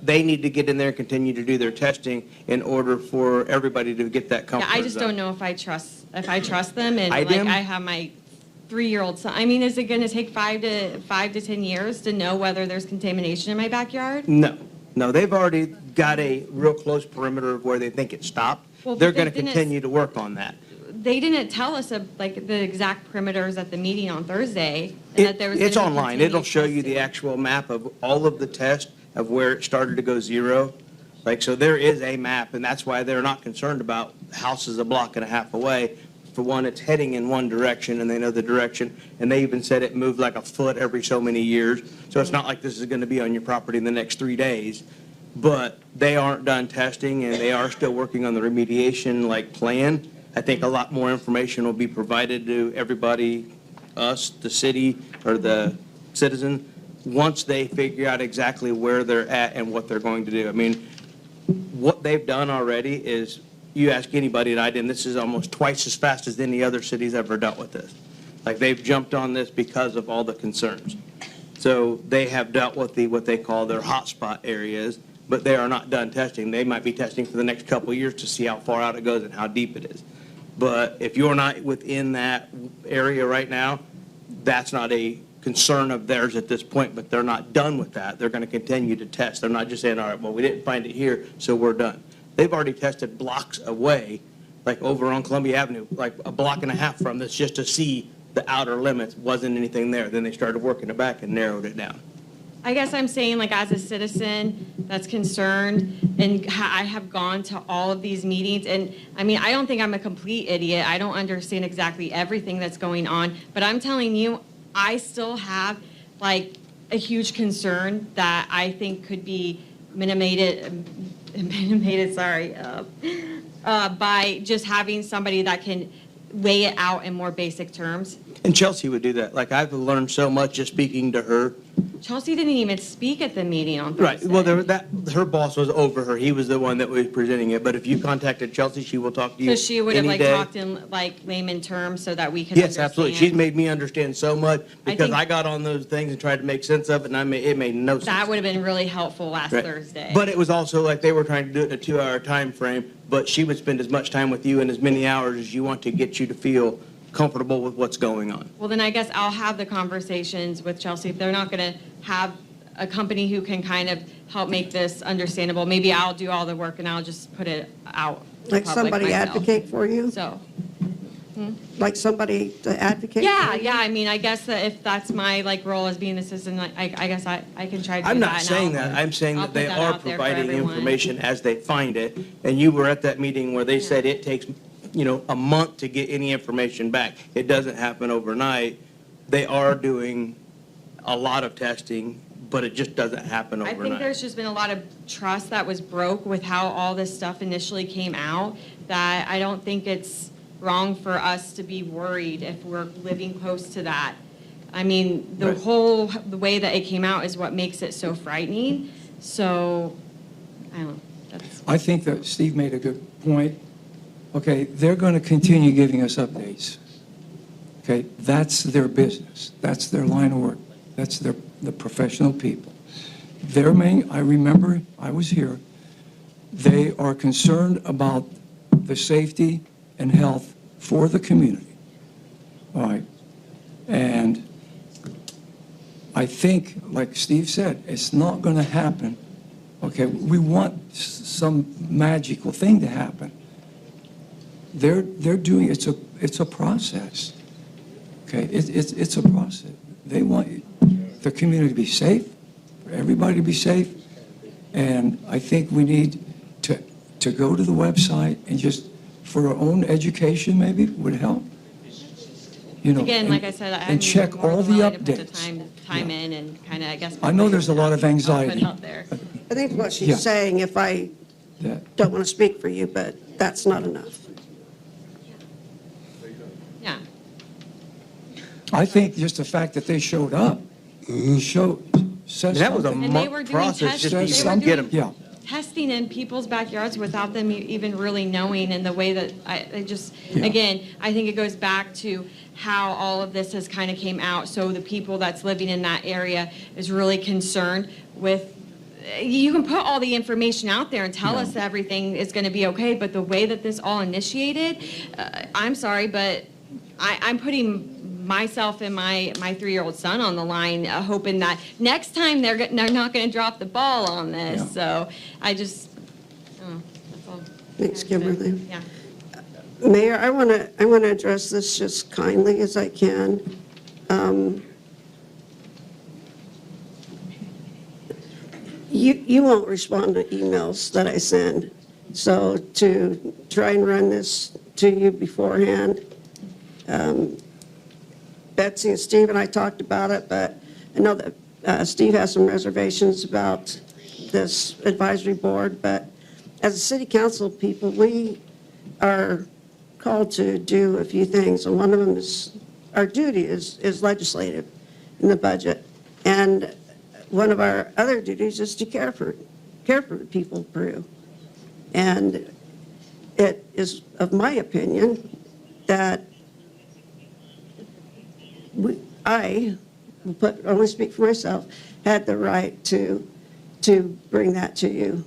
they need to get in there and continue to do their testing in order for everybody to get that comfort Yeah, I just zone. don't know if I trust them, and like, IDEM? I have my 3-year-old son. I mean, is it going to take 5 to 10 years to know whether there's contamination in my backyard? No, they've already got a real close perimeter of where they think it stopped. Well, but They're they going to didn't- continue to work on that. They didn't tell us like the exact perimeters at the meeting on Thursday, and that there was. It's gonna be online. It'll continued show you the actual map of all of the tests of where it started to go zero. Like, so there is a map, and that's why they're not concerned about houses a block and a half away. For one, it's heading in one direction, and they know the direction, and they even said it moved like a foot every so many years. So it's not like this is going to be on your property in the next 3 days. But they aren't done testing, and they are still working on the remediation, like, plan. I think a lot more information will be provided to everybody, us, the city, or the citizen, once they figure out exactly where they're at and what they're going to do. I mean, what they've done already is, you ask anybody at IDEM, this is almost twice as fast as any other city's ever dealt with this. Like, they've jumped on this because of all the concerns. So they have dealt with what they call their hotspot areas, but they are not done testing. They might be testing for the next couple of years to see how far out it goes and how deep it is. But if you're not within that area right now, that's not a concern of theirs at this point, but they're not done with that. They're going to continue to test. They're not just saying, all right, well, we didn't find it here, so we're done. They've already tested blocks away, like over on Columbia Avenue, like a block and a half from this, just to see the outer limits. Wasn't anything there. Then they started working it back and narrowed it down. I guess I'm saying, like, as a citizen that's concerned, and I have gone to all of these meetings, and, I mean, I don't think I'm a complete idiot. I don't understand exactly everything that's going on, but I'm telling you, I still have, like, a huge concern that I think could be by just having somebody that can weigh it out in more basic terms. And Chelsea would do that. Like, I've learned so much just speaking to her. Chelsea didn't even speak at the meeting on Right, Thursday. well, her boss was over her. He was the one that was presenting it. But if you contacted Chelsea, she will talk to you So she would have any like day. talked in like layman terms so that we could Yes, absolutely. She's understand. made me understand so much because think- I got on those things and tried to make sense of it, and it made no sense. That would have been really helpful last Right. Thursday. But it was also like they were trying to do it in a 2-hour time frame, but she would spend as much time with you and as many hours as you want to get you to feel comfortable with what's going on. Well, then I guess I'll have the conversations with Chelsea. If they're not going to have a company who can kind of help make this understandable, maybe I'll do all the work and I'll just put it out. to Like public somebody myself. advocate for you? So, Like somebody to advocate? yeah, for you? yeah, I mean, I guess that if that's my like role as being assistant, like, I guess I can try to do that. I'm not and saying I'll- that. I'm saying I'll that they put that are out there for providing everyone. information as they find it. And you were at that meeting where they said it takes, a month to get any information back. It doesn't happen overnight. They are doing a lot of testing, but it just doesn't happen I think overnight. there's just been a lot of trust that was broke with how all this stuff initially came out, that I don't think it's wrong for us to be worried if we're living close to that. I mean, the way that it came out is what makes it so frightening. So, I don't know. I think that Steve made a good point. Okay, they're going to continue giving us updates. Okay, that's their business. That's their line of work. That's the professional people. I remember, I was here, they are concerned about the safety and health for the community. All right. And I think, like Steve said, it's not going to happen. Okay, we want some magical thing to happen. They're doing, it's a process. Okay, it's a process. They want the community to be safe, for everybody to be safe. And I think we need to go to the website and just, for our own education maybe, would help. Again, like I said, I'm check more all than the willing to put the updates. time in and kind of, I guess. I know there's a lot of I'll anxiety. put out there. I think what she's Yeah. saying, if I Yeah. don't want to speak for you, but that's not enough. Yeah. I think just the fact that they showed up, says That was a something. And they were month doing process just tests. to They were even get doing them. Yeah. testing in people's backyards without them even really knowing, and the way that again, I think it goes back to how all of this has kind of came out. So the people that's living in that area is really concerned with, you can put all the information out there and tell us that everything is going to be okay, but the way that this all initiated, I'm sorry, but I'm putting myself and my 3-year-old son on the line, hoping that next time they're not going to drop the ball on this. Yeah. So I just, that's all. Thanks, Kimberly. Yeah. Mayor, I want to address this just kindly as I can. You won't respond to emails that I send, so to try and run this to you beforehand. Betsy and Steve and I talked about it, but I know that Steve has some reservations about this advisory board, but as a city council people, we are called to do a few things, and one of them is, our duty is legislative in the budget. And one of our other duties is to care for the people of Peru. And it is of my opinion that I will only speak for myself, had the right to bring that to you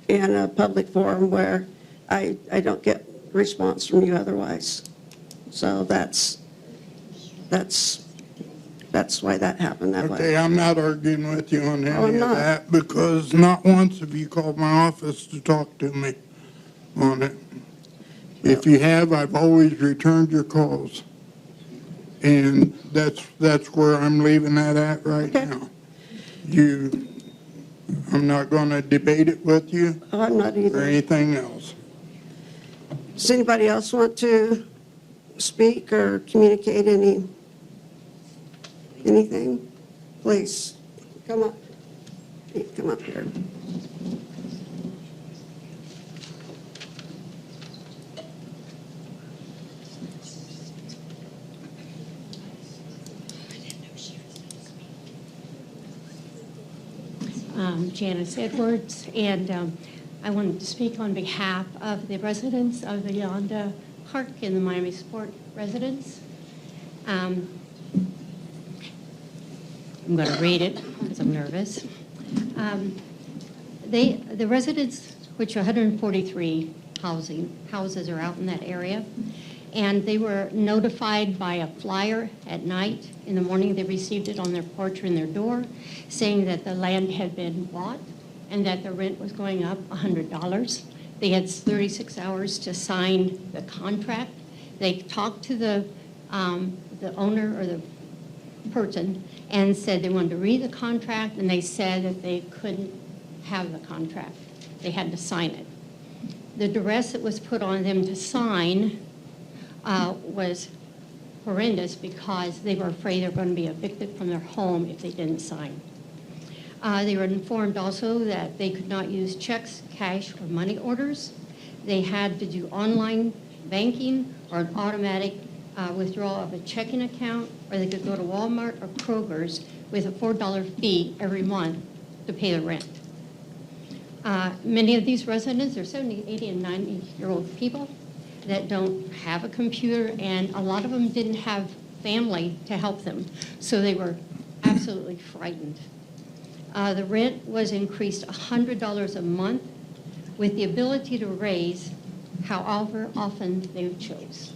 in a public forum where I don't get response from you otherwise. So that's why that happened that way. Okay, I'm not arguing with you on I'm any of not. that, because not once have you called my office to talk to me on it. If you have, I've always returned your calls. And that's where I'm leaving that at right Okay. now. I'm not going to debate it with you Oh, I'm not or either. anything else. Does anybody else want to speak or communicate anything? Please, come up. Come up here. Janice Edwards, and I wanted to speak on behalf of the residents of the Yonda Park and the Miami Sport residents. I'm going to read it because I'm nervous. The residents, which are 143 houses are out in that area, and they were notified by a flyer at night. In the morning, they received it on their porch or in their door, saying that the land had been bought and that the rent was going up $100. They had 36 hours to sign the contract. They talked to the owner or the person and said they wanted to read the contract, and they said that they couldn't have the contract. They had to sign it. The duress that was put on them to sign was horrendous because they were afraid they were going to be evicted from their home if they didn't sign. They were informed also that they could not use checks, cash, or money orders. They had to do online banking or an automatic withdrawal of a checking account, or they could go to Walmart or Kroger's with a $4 fee every month to pay the rent. Many of these residents are 70, 80, and 90-year-old people that don't have a computer, and a lot of them didn't have family to help them, so they were absolutely frightened. The rent was increased $100 a month with the ability to raise however often they chose.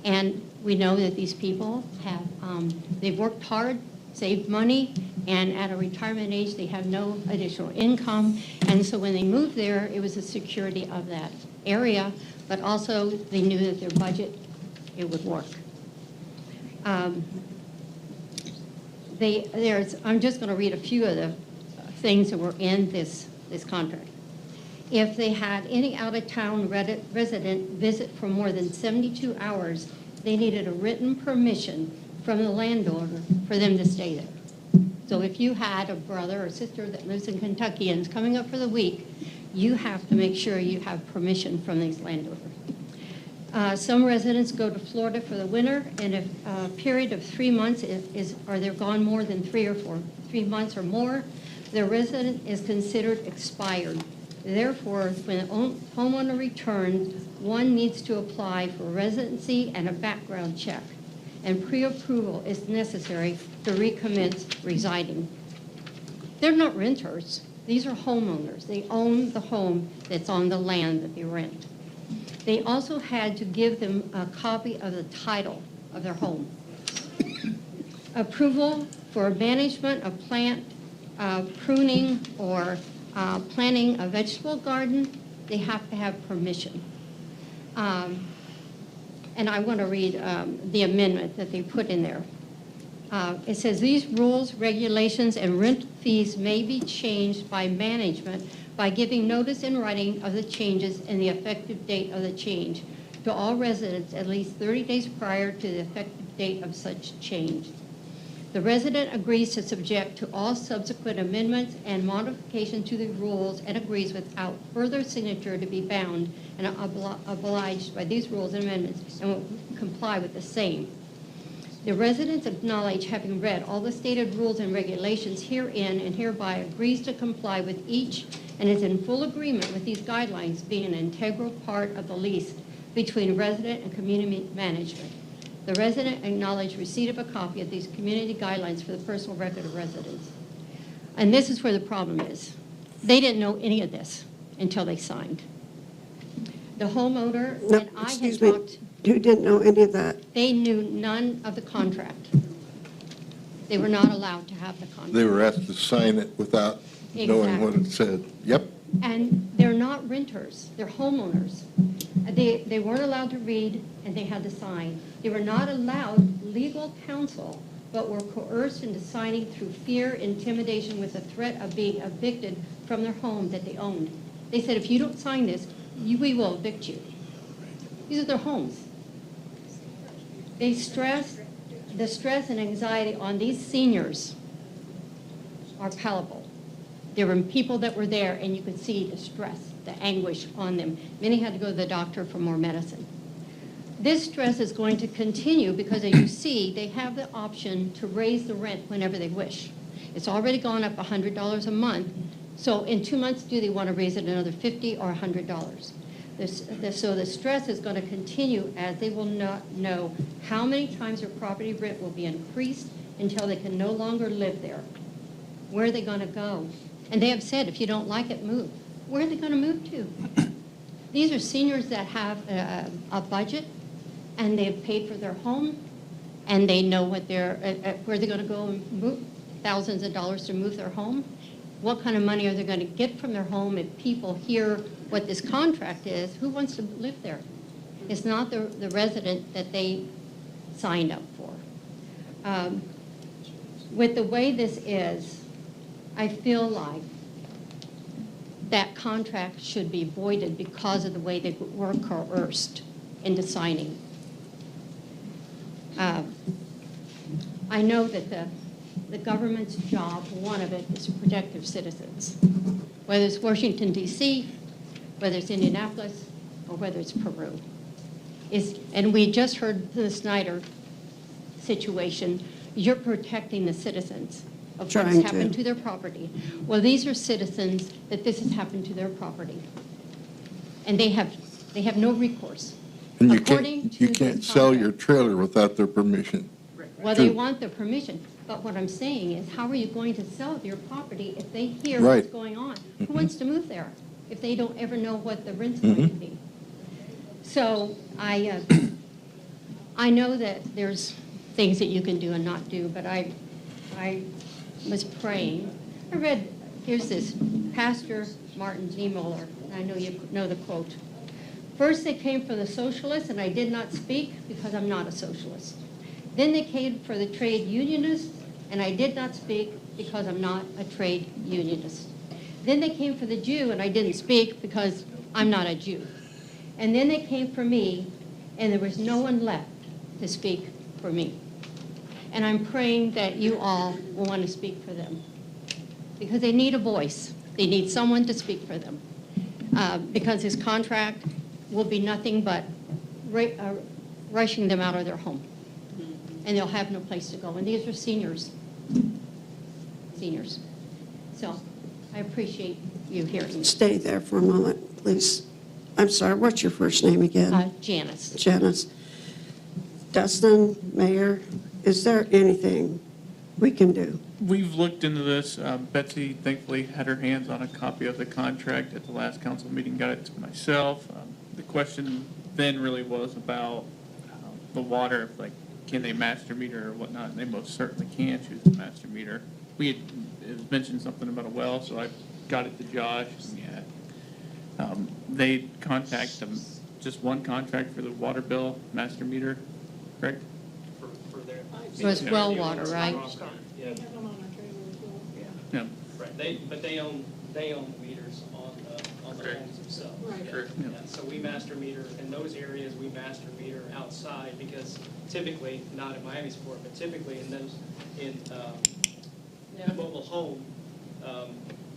And we know that these people have, they've worked hard, saved money, and at a retirement age, they have no additional income. And so when they moved there, it was the security of that area, but also they knew that their budget, it would work. I'm just going to read a few of the things that were in this contract. If they had any out-of-town resident visit for more than 72 hours, they needed a written permission from the landowner for them to stay there. So if you had a brother or sister that lives in Kentucky and is coming up for the week, you have to make sure you have permission from these landowners. Some residents go to Florida for the winter, and if a period of 3 months or they're gone more than 3 months or more, their resident is considered expired. Therefore, when the homeowner returns, one needs to apply for residency and a background check, and pre-approval is necessary to recommence residing. They're not renters. These are homeowners. They own the home that's on the land that they rent. They also had to give them a copy of the title of their home. Approval for management of plant pruning or planting a vegetable garden, they have to have permission. And I want to read the amendment that they put in there. It says, these rules, regulations, and rent fees may be changed by management by giving notice in writing of the changes and the effective date of the change to all residents at least 30 days prior to the effective date of such change. The resident agrees to subject to all subsequent amendments and modification to the rules and agrees without further signature to be bound and obliged by these rules and amendments and will comply with the same. The residents acknowledge having read all the stated rules and regulations herein and hereby agrees to comply with each and is in full agreement with these guidelines being an integral part of the lease between resident and community management. The resident acknowledged receipt of a copy of these community guidelines for the personal record of residence. And this is where the problem is. They didn't know any of this until they signed. The homeowner and I had talked. Who didn't know any of that? They knew none of the contract. They were not allowed to have the contract. They were asked to sign it without knowing what it said. Yep. And they're not renters, they're homeowners. They weren't allowed to read, and they had to sign. They were not allowed legal counsel but were coerced into signing through fear, intimidation, with the threat of being evicted from their home that they owned. They said, if you don't sign this, we will evict you. These are their homes. The stress and anxiety on these seniors are palpable. There were people that were there, and you could see the stress, the anguish on them. Many had to go to the doctor for more medicine. This stress is going to continue because, as you see, they have the option to raise the rent whenever they wish. It's already gone up $100 a month, so in 2 months, do they want to raise it another $50 or $100? So the stress is going to continue as they will not know how many times their property rent will be increased until they can no longer live there. Where are they going to go? And they have said, if you don't like it, move. Where are they going to move to? These are seniors that have a budget, and they've paid for their home, and they know what where they're going to go and move thousands of dollars to move their home. What kind of money are they going to get from their home if people hear what this contract is? Who wants to live there? It's not the resident that they signed up for. With the way this is, I feel like that contract should be voided because of the way they were coerced into signing. I know that the government's job, one of it, is to protect their citizens, whether it's Washington, D.C., whether it's Indianapolis, or whether it's Peru. And we just heard the Snyder situation. You're protecting the citizens of what's happened to their property. Well, these are citizens that this has happened to their property. And they have no recourse. And you can't sell your trailer without their permission. Well, they want their permission. But what I'm saying is, how are you going to sell your property if they hear what's going on? Who wants to move there if they don't ever know what the rent's going to be? So I know that there's things that you can do and not do, but I was praying. I read, here's this, Pastor Martin G. Mueller, and I know you know the quote. First they came for the socialists, and I did not speak because I'm not a socialist. Then they came for the trade unionists, and I did not speak because I'm not a trade unionist. Then they came for the Jew, and I didn't speak because I'm not a Jew. And then they came for me, and there was no one left to speak for me. And I'm praying that you all will want to speak for them, because they need a voice. They need someone to speak for them, because this contract will be nothing but rushing them out of their home. And they'll have no place to go. And these are seniors. Seniors. So I appreciate you hearing me. Stay there for a moment, please. I'm sorry, what's your first name again? Janice. Janice. Dustin, Mayor, is there anything we can do? We've looked into this. Betsy thankfully had her hands on a copy of the contract at the last council meeting, got it to myself. The question then really was about the water, like, can they master meter or whatnot? And they most certainly can choose the master meter. We had mentioned something about a well, so I got it to Josh. They contact them, just one contract for the water bill, master meter, correct? For their. So it's well water, right? Yeah. Yeah. Right, but they own the meters on the homes themselves. Right. Correct. Yeah, so we master meter, in those areas, we master meter outside, because typically, not in Miami Sport, but typically in those, in a mobile home,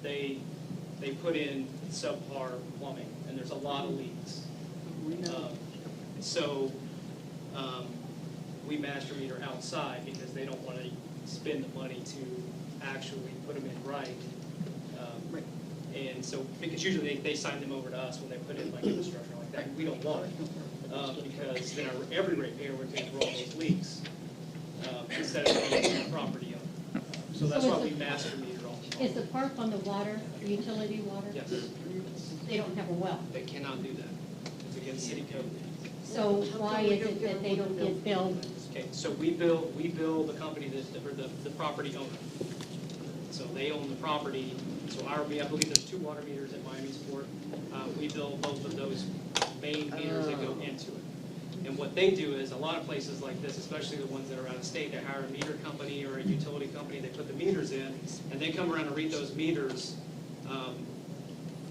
they put in subpar plumbing, and there's a lot of leaks. So we master meter outside because they don't want to spend the money to actually put them in right. And so, because usually they sign them over to us when they put in like infrastructure like that. We don't want it because then every ratepayer would pay for all those leaks instead of paying the property owner. So that's why we master meter all. Is the park on the water, utility water? Yes. They don't have a well. They cannot do that. It's against city code. So why is it that they don't get billed? Okay, so we bill the company or the property owner. So they own the property. So I believe there's 2 water meters at Miami Sport. We bill both of those main meters that go into it. And what they do is, a lot of places like this, especially the ones that are out of state, they hire a meter company or a utility company, they put the meters in, and they come around and read those meters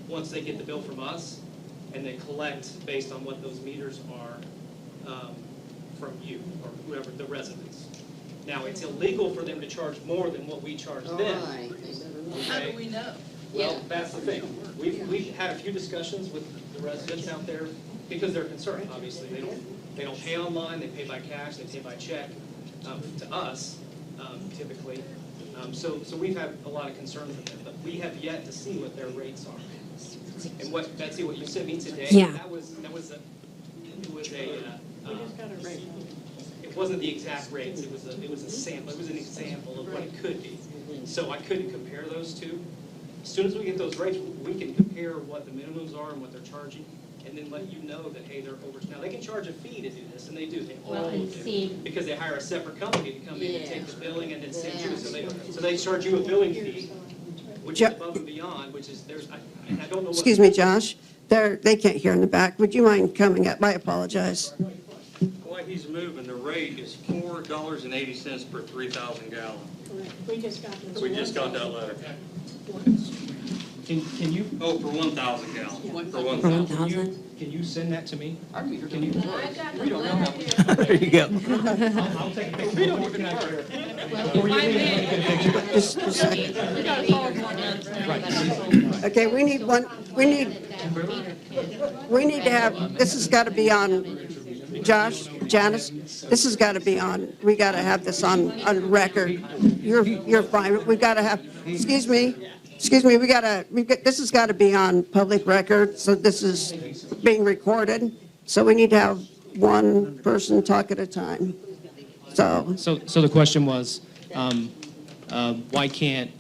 once they get the bill from us, and they collect based on what those meters are from you, or whoever, the residents. Now, it's illegal for them to charge more than what we charge them. How do we know? Well, that's the thing. We've had a few discussions with the residents out there, because they're concerned, obviously. They don't pay online, they pay by cash, they pay by check, to us, typically. So we've had a lot of concerns with them, but we have yet to see what their rates are. And what, Betsy, what you sent me today, Yeah. It wasn't the exact rates, it was a sample, it was an example of what it could be. So I couldn't compare those two. As soon as we get those rates, we can compare what the minimums are and what they're charging, and then let you know that, hey, they're over. Now, they can charge a fee to do this, and they do. They all do, because they hire a separate company to come in and take the billing and then send you. So they charge you a billing fee, which is above and beyond, which is, I don't know what. Excuse me, Josh, they can't hear in the back. Would you mind coming up? I apologize. Why he's moving, the rate is $4.80 per 3,000 gallons. We just got this. We just got that letter. Can you? Oh, for 1,000 gallons. For 1,000. Can you send that to me? Can you? I got the We don't know how. letter There you go. I'll take a picture. We don't even have. Just a second. We got a call for it. Okay, we need to have, this has got to be on, Josh, Janice, this has got to be on, we got to have this on record. You're fine, we got to have, excuse me, this has got to be on public record, so this is being recorded, so we need to have one person talk at a time. So the question was, why can't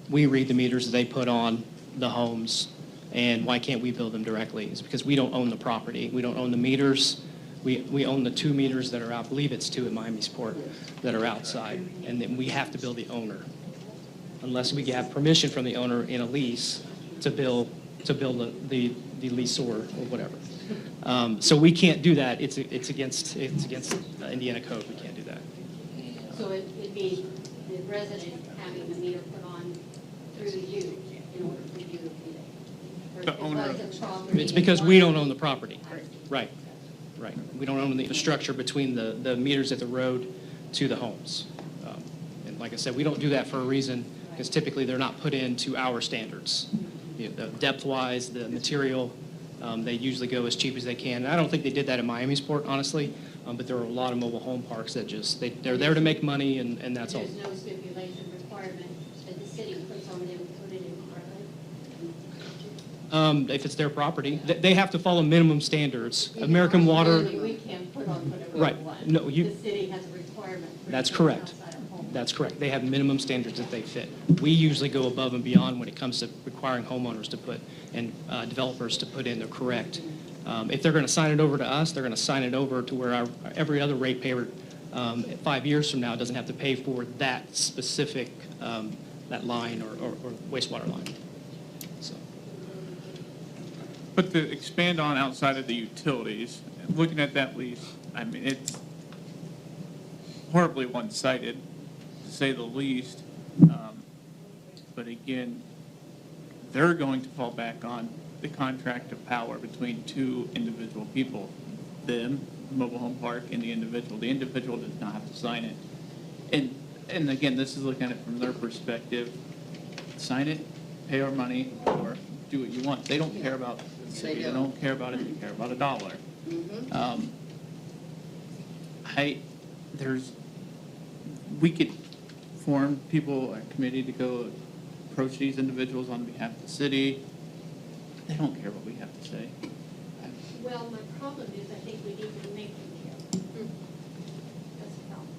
we read the meters that they put on the homes, and why can't we bill them directly? It's because we don't own the property. We don't own the meters. We own the 2 meters that are out, I believe it's 2 at Miamisport, that are outside, and then we have to bill the owner, unless we have permission from the owner in a lease to bill the leaseor or whatever. So we can't do that. It's against Indiana code. We can't do that. So it'd be the resident having the meter put on through you in order for you to do that? The owner. It's It's because we don't own the property. Right. We don't own the infrastructure between the meters at the road to the homes. And like I said, we don't do that for a reason, because typically they're not put in to our standards. Depth-wise, the material, they usually go as cheap as they can. And I don't think they did that in Miamisport, honestly, but there are a lot of mobile home parks that just, they're there to make money, and that's all. There's no stipulation requirement that the city puts on them to put it in, correct? If it's their property, they have to follow minimum standards. American Water. We can't put on whatever we Right. want. No, The city has a requirement. for That's anything correct. outside of home. That's correct. They have minimum standards that they fit. We usually go above and beyond when it comes to requiring homeowners to put, and developers to put in the correct. If they're going to sign it over to us, they're going to sign it over to where every other ratepayer 5 years from now doesn't have to pay for that specific, that line or wastewater line. So. But to expand on outside of the utilities, looking at that lease, I mean, it's horribly one-sided, to say the least. But again, they're going to fall back on the contract of power between 2 individual people, them, the mobile home park, and the individual. The individual does not have to sign it. And again, this is looking at it from their perspective. Sign it, pay our money, or do what you want. They don't care about the city. They don't care about it. They care about $1. We could form a committee to go approach these individuals on behalf of the city. They don't care what we have to say. Well, my problem is I think we need to make them care. That's the problem.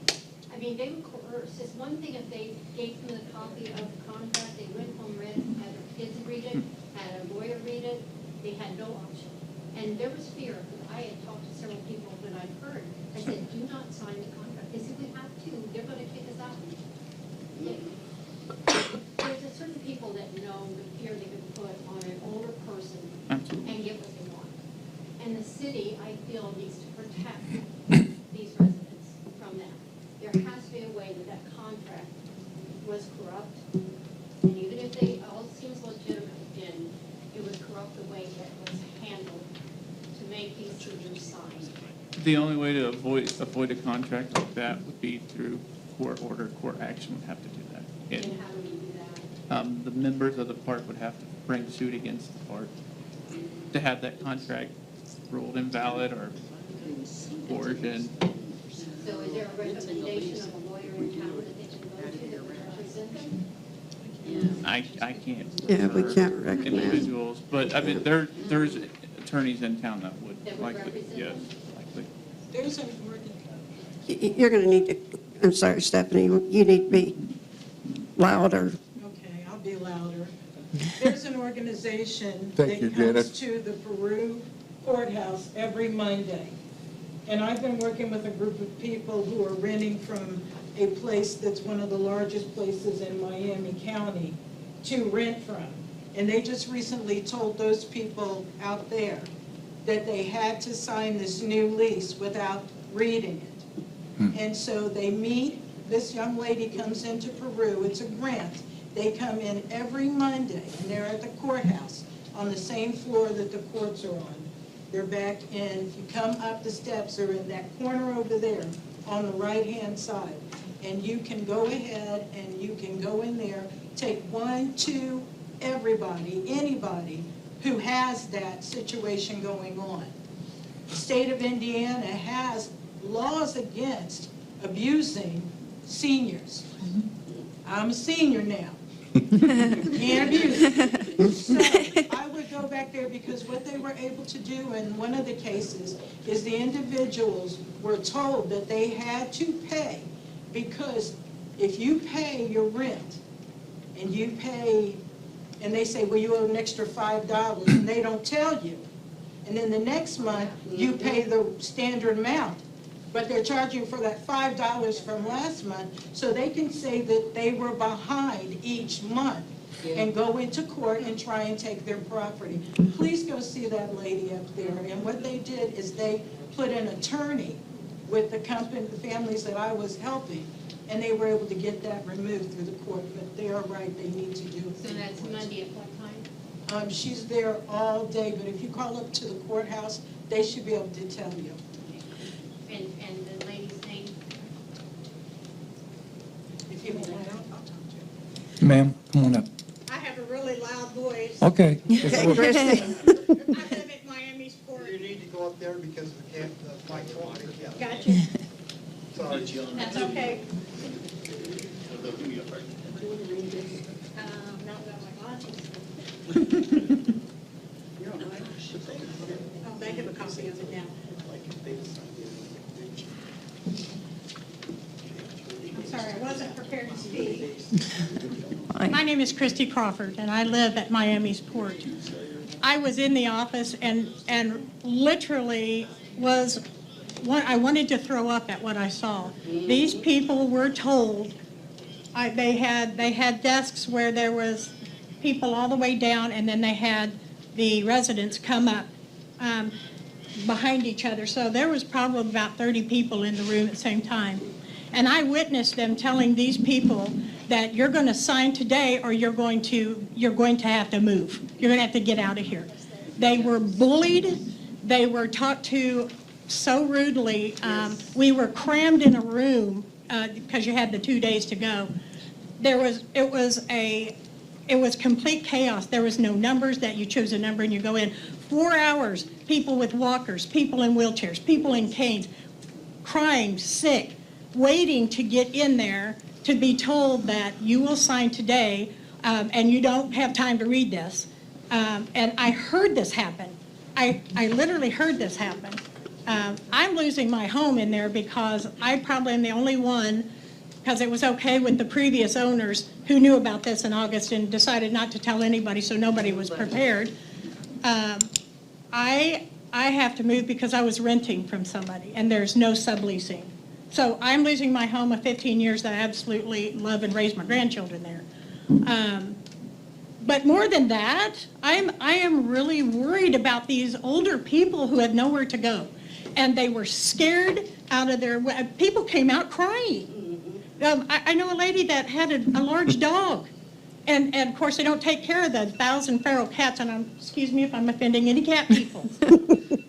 I mean, they were coerced. It's one thing if they gave them the copy of the contract, they went home, read it, had their kids read it, had a lawyer read it, they had no option. And there was fear. I had talked to several people when I heard. I said, do not sign the contract. They said, we have to. They're going to kick us out. There's a certain people that know the fear they can put on an older person and get what they want. And the city, I feel, needs to protect these residents from that. There has to be a way that that contract was corrupt, and even if they all seems legitimate, and it was corrupt the way that was handled to make these seniors sign. The only way to avoid a contract like that would be through court order. Court action would have to do that. And how do we do that? The members of the park would have to bring suit against the park to have that contract ruled invalid or coercion. So is there a recommendation of a lawyer in town that they can go to that would represent them? I can't. Yeah, we for can't recommend. Individuals, but I mean, there's attorneys in town that would That would likely, represent yes, them? likely. There's an organization. You're going to need to, I'm sorry, Stephanie, you need to be louder. Okay, I'll be louder. There's an organization Thank you, that Janet. comes to the Peru courthouse every Monday. And I've been working with a group of people who are renting from a place that's one of the largest places in Miami County to rent from. And they just recently told those people out there that they had to sign this new lease without reading it. And so they meet, this young lady comes into Peru, it's a grant. They come in every Monday, and they're at the courthouse on the same floor that the courts are on. They're back in, if you come up the steps, they're in that corner over there on the right-hand side. And you can go ahead and you can go in there, take one, two, everybody, anybody who has that situation going on. The state of Indiana has laws against abusing seniors. I'm a senior now. Can't abuse it. So I would go back there because what they were able to do in one of the cases is the individuals were told that they had to pay, because if you pay your rent and you pay, and they say, well, you owe an extra $5, and they don't tell you. And then the next month, you pay the standard amount. But they're charging for that $5 from last month, so they can say that they were behind each month and go into court and try and take their property. Please go see that lady up there. And what they did is they put an attorney with the company, the families that I was helping, and they were able to get that removed through the court. But they are right, they need to do it. So that's Monday at what time? She's there all day, but if you call up to the courthouse, they should be able to tell you. And the lady's name? If you want, I'll talk to you. Ma'am, come on up. I have a really loud voice. Okay. Okay, Christie. I live at Miami Sport. You need to go up there because the mic won't pick you up. Gotcha. Sorry. That's okay. Not without my glasses. Oh, they have a copy of it now. I'm sorry, I wasn't prepared to speak. My name is Christy Crawford, and I live at Miami's Port. I was in the office and literally I wanted to throw up at what I saw. These people were told, they had desks where there was people all the way down, and then they had the residents come up behind each other. So there was probably about 30 people in the room at the same time. And I witnessed them telling these people that you're going to sign today or you're going to have to move. You're going to have to get out of here. They were bullied. They were talked to so rudely. We were crammed in a room because you had the 2 days to go. It was complete chaos. There was no numbers that you choose a number and you go in. 4 hours, people with walkers, people in wheelchairs, people in canes, crying, sick, waiting to get in there to be told that you will sign today and you don't have time to read this. And I heard this happen. I literally heard this happen. I'm losing my home in there because I probably am the only one, because it was okay with the previous owners who knew about this in August and decided not to tell anybody, so nobody was prepared. I have to move because I was renting from somebody and there's no subleasing. So I'm losing my home of 15 years that I absolutely love and raise my grandchildren there. But more than that, I am really worried about these older people who have nowhere to go. and they were scared out of their, people came out crying. I know a lady that had a large dog, and of course, they don't take care of the 1,000 feral cats, and excuse me if I'm offending any cat people.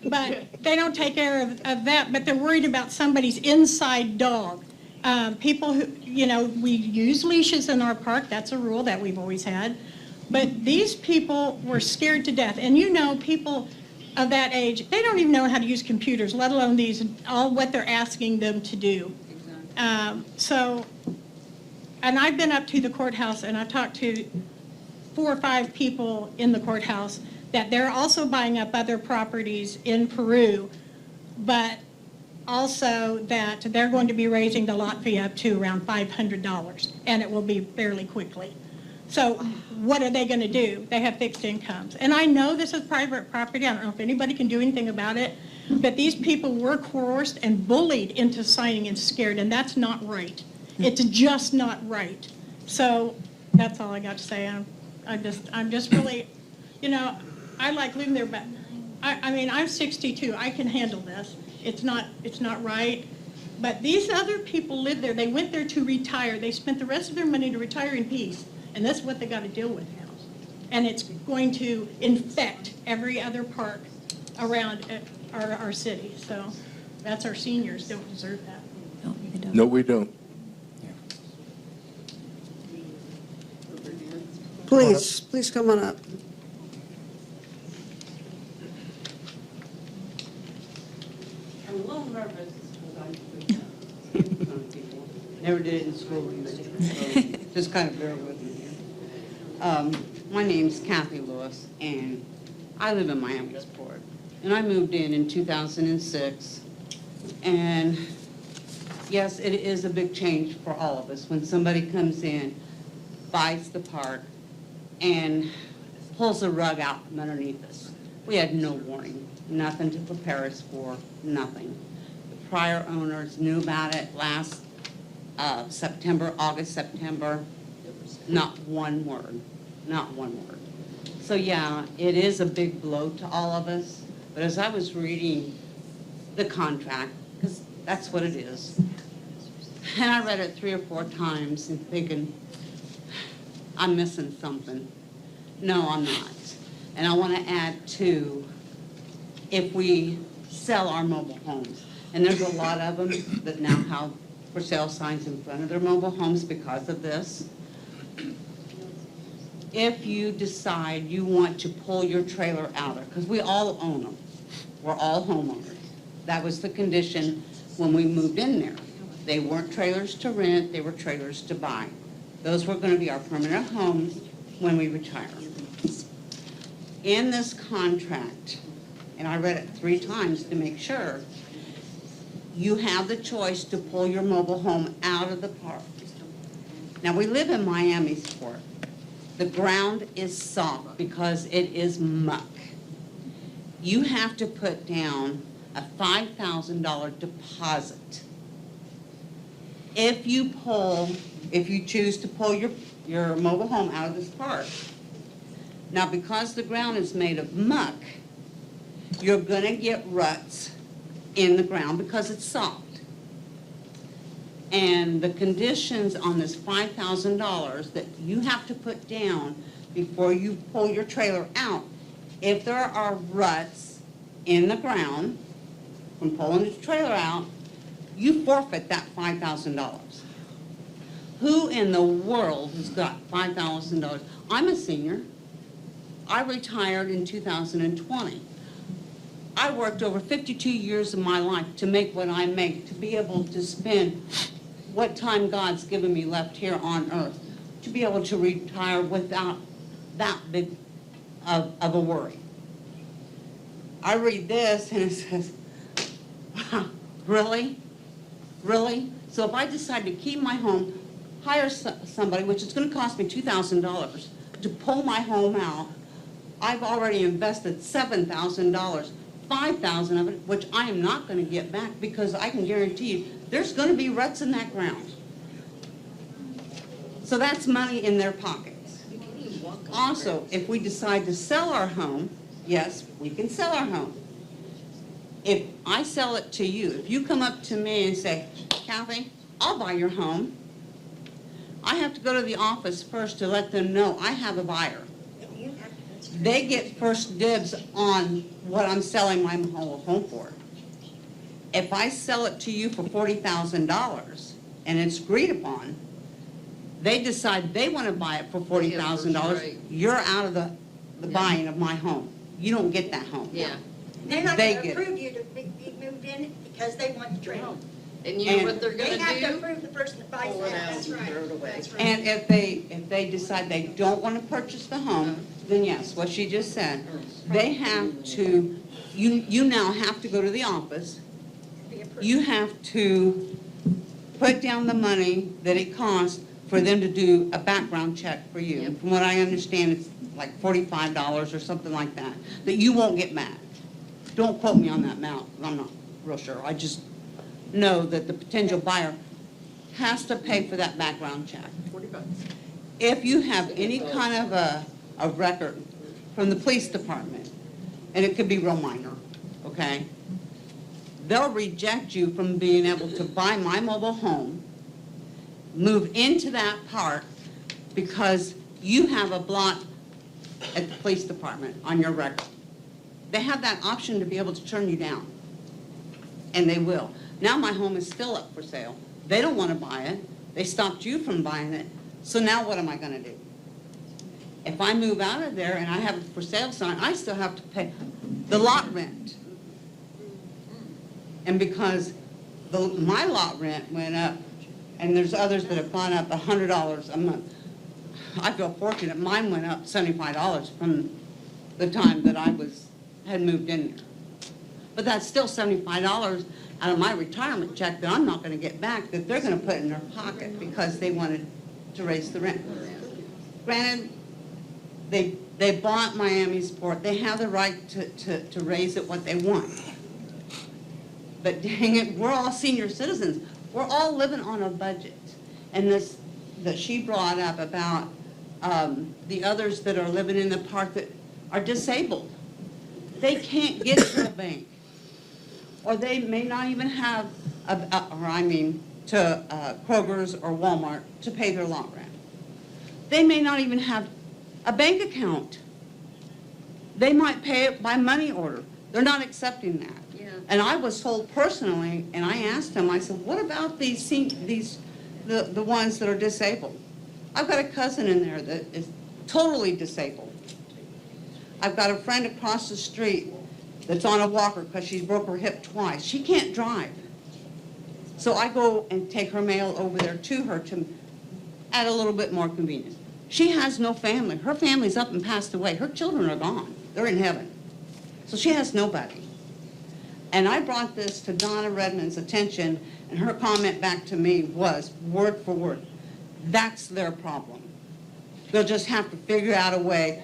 But they don't take care of that, but they're worried about somebody's inside dog. People who, we use leashes in our park, that's a rule that we've always had. But these people were scared to death. And people of that age, they don't even know how to use computers, let alone all what they're asking them to do. And I've been up to the courthouse and I've talked to 4 or 5 people in the courthouse that they're also buying up other properties in Peru, but also that they're going to be raising the lot fee up to around $500, and it will be fairly quickly. So what are they going to do? They have fixed incomes. And I know this is private property. I don't know if anybody can do anything about it, but these people were coerced and bullied into signing and scared, and that's not right. It's just not right. So that's all I got to say. I'm just really, I like living there, but I'm 62. I can handle this. It's not right. But these other people live there. They went there to retire. They spent the rest of their money to retire in peace. And that's what they got to deal with now. And it's going to infect every other park around our city. So that's our seniors don't deserve that. No, we don't. Please come on up. I'm a little nervous because never did it in school either, so just kind of bear with me here. My name's Kathy Lewis, and I live in Miamisport. And I moved in 2006, and yes, it is a big change for all of us when somebody comes in, buys the park, and pulls the rug out from underneath us. We had no warning, nothing to prepare us for, nothing. The prior owners knew about it last August, September, not one word, not one word. So yeah, it is a big blow to all of us, but as I was reading the contract, because that's what it is, and I read it 3 or 4 times and thinking, I'm missing something. No, I'm not. And I want to add too, if we sell our mobile homes, and there's a lot of them that now have for sale signs in front of their mobile homes because of this. If you decide you want to pull your trailer out of, because we all own them, we're all homeowners. That was the condition when we moved in there. They weren't trailers to rent, they were trailers to buy. Those were going to be our permanent homes when we retire. In this contract, and I read it 3 times to make sure, you have the choice to pull your mobile home out of the park. Now, we live in Miamisport. The ground is soft because it is muck. You have to put down a $5,000 deposit. If you choose to pull your mobile home out of this park. Now, because the ground is made of muck, you're going to get ruts in the ground because it's soft. And the conditions on this $5,000 that you have to put down before you pull your trailer out, if there are ruts in the ground from pulling the trailer out, you forfeit that $5,000. Who in the world has got $5,000? I'm a senior. I retired in 2020. I worked over 52 years of my life to make what I make, to be able to spend what time God's given me left here on earth, to be able to retire without that big of a worry. I read this and it says, wow, really? Really? So if I decide to keep my home, hire somebody, which is going to cost me $2,000 to pull my home out, I've already invested $7,000, $5,000 of it, which I am not going to get back because I can guarantee you there's going to be ruts in that ground. So that's money in their pockets. Also, if we decide to sell our home, yes, we can sell our home. if I sell it to you, if you come up to me and say, Kathy, I'll buy your home, I have to go to the office first to let them know I have a buyer. They get first dibs on what I'm selling my whole home for. If I sell it to you for $40,000 and it's agreed upon, they decide they want to buy it for $40,000, you're out of the buying of my home. You don't get that home. Yeah. They're not They going to get it. approve you to be moved in because they want to trade. And you know what they're They gonna have to do? approve the person that buys Pull it that. out That's and right. throw it away. That's right. And if they decide they don't want to purchase the home, then yes, what she just said, they have to, you now have to go to the office. You have to put down the money that it costs for them to do a background check for you. From what I understand, it's like $45 or something like that you won't get back. Don't quote me on that amount, I'm not real sure. I just know that the potential buyer has to pay for that background check. If you have any kind of a record from the police department, and it could be real minor, okay? They'll reject you from being able to buy my mobile home, move into that park, because you have a blot at the police department on your record. They have that option to be able to turn you down, and they will. Now my home is still up for sale. They don't want to buy it. They stopped you from buying it. So now what am I going to do? If I move out of there and I have a for sale sign, I still have to pay the lot rent. And because my lot rent went up, and there's others that have gone up $100 a month, I feel fortunate. Mine went up $75 from the time that I had moved in there. But that's still $75 out of my retirement check that I'm not going to get back, that they're going to put in their pocket because they wanted to raise the rent. Granted, they bought Miami's port. They have the right to raise it what they want. But dang it, we're all senior citizens. We're all living on a budget. And this that she brought up about the others that are living in the park that are disabled. They can't get to the bank. Or they may not even have, to Kroger's or Walmart to pay their lot rent. They may not even have a bank account. They might pay it by money order. They're not accepting that. Yeah. And I was told personally, and I asked them, I said, what about the ones that are disabled? I've got a cousin in there that is totally disabled. I've got a friend across the street that's on a walker because she broke her hip twice. She can't drive. So I go and take her mail over there to her to add a little bit more convenience. She has no family. Her family's up and passed away. Her children are gone. They're in heaven. So she has nobody. And I brought this to Donna Redmond's attention, and her comment back to me was, word for word, that's their problem. They'll just have to figure out a way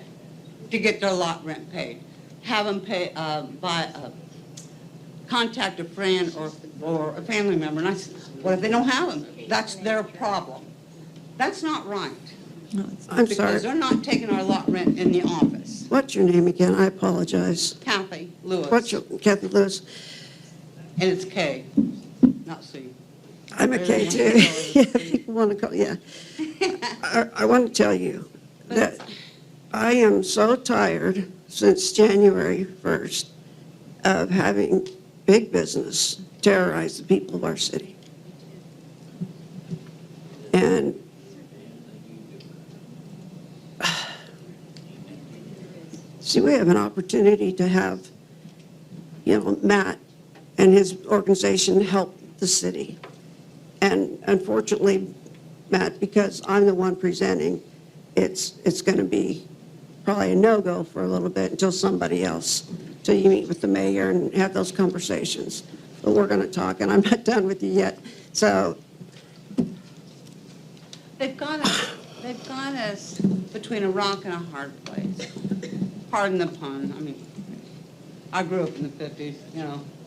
to get their lot rent paid. Have them pay, contact a friend or a family member. And I said, what if they don't have them? That's their problem. That's not right. I'm sorry. Because they're not taking our lot rent in the office. What's your name again? I apologize. Kathy Lewis. Kathy Lewis? And it's K, not C. I'm a K too. People want to call, yeah. I want to tell you that I am so tired since January 1st of having big business terrorize the people of our city. And see, we have an opportunity to have, Matt and his organization help the city. And unfortunately, Matt, because I'm the one presenting, it's going to be probably a no-go for a little bit until somebody else, until you meet with the mayor and have those conversations. But we're going to talk, and I'm not done with you yet. So They've got us between a rock and a hard place. Pardon the pun. I mean, I grew up in the 50s,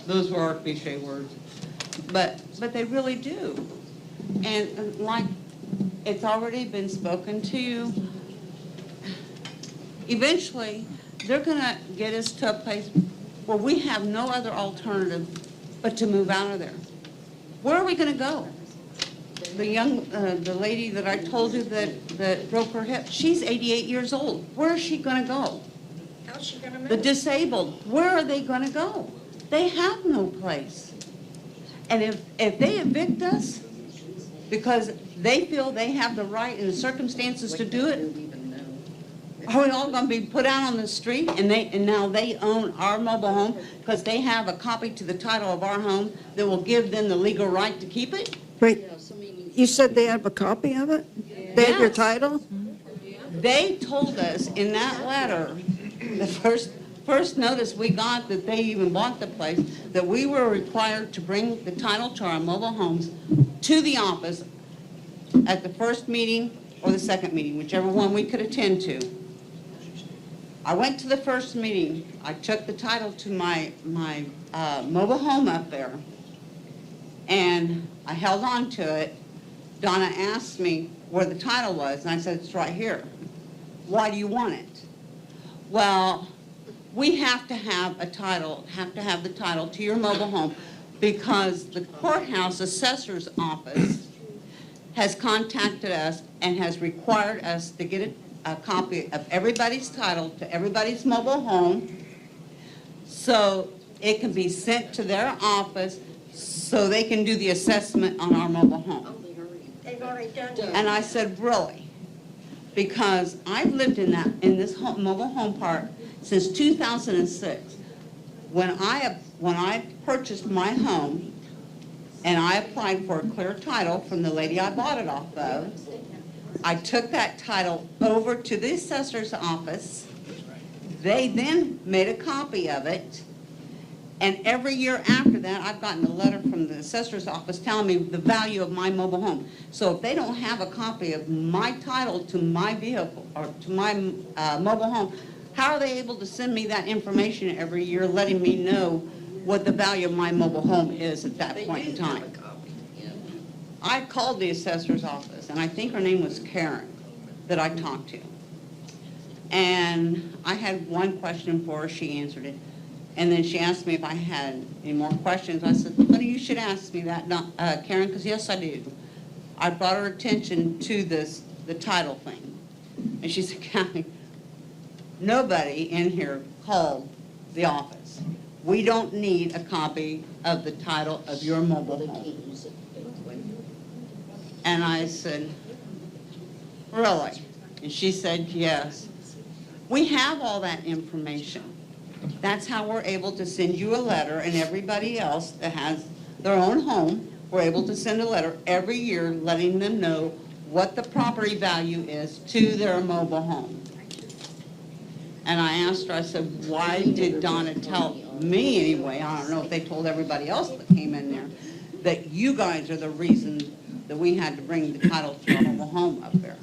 those were our cliche words. But they really do. And like it's already been spoken to, eventually they're going to get us to a place where we have no other alternative but to move out of there. Where are we going to go? The lady that I told you that broke her hip, she's 88 years old. Where is she going to go? How's she gonna move? The disabled, where are they going to go? They have no place. And if they evict us because they feel they have the right and the circumstances to do it, are we all going to be put out on the street and now they own our mobile home because they have a copy to the title of our home that will give them the legal right to keep it? Wait, you said they have a copy of it? They have your Yes. title? They told us in that letter, the first notice we got that they even bought the place, that we were required to bring the title to our mobile homes to the office at the first meeting or the second meeting, whichever one we could attend to. I went to the first meeting. I took the title to my mobile home up there, and I held on to it. Donna asked me where the title was, and I said, it's right here. Why do you want it? Well, we have to have a title, have the title to your mobile home because the courthouse assessor's office has contacted us and has required us to get a copy of everybody's title to everybody's mobile home so it can be sent to their office so they can do the assessment on our mobile home. They've already done it. And I said, really? Because I've lived in this mobile home park since 2006. When I purchased my home and I applied for a clear title from the lady I bought it off of, I took that title over to the assessor's office. They then made a copy of it. And every year after that, I've gotten a letter from the assessor's office telling me the value of my mobile home. So if they don't have a copy of my title to my vehicle or to my mobile home, how are they able to send me that information every year, letting me know what the value of my mobile home is at that point in time? I called the assessor's office, and I think her name was Karen, that I talked to. And I had one question for her, she answered it. And then she asked me if I had any more questions. I said, honey, you should ask me that, Karen, because yes, I do. I brought her attention to the title thing. And she said, Kathy, nobody in here called the office. We don't need a copy of the title of your mobile home. And I said, really? And she said, yes. We have all that information. That's how we're able to send you a letter, and everybody else that has their own home, we're able to send a letter every year letting them know what the property value is to their mobile home. And I asked her, I said, why did Donna tell me anyway, I don't know if they told everybody else that came in there, that you guys are the reason that we had to bring the title to our mobile home up there?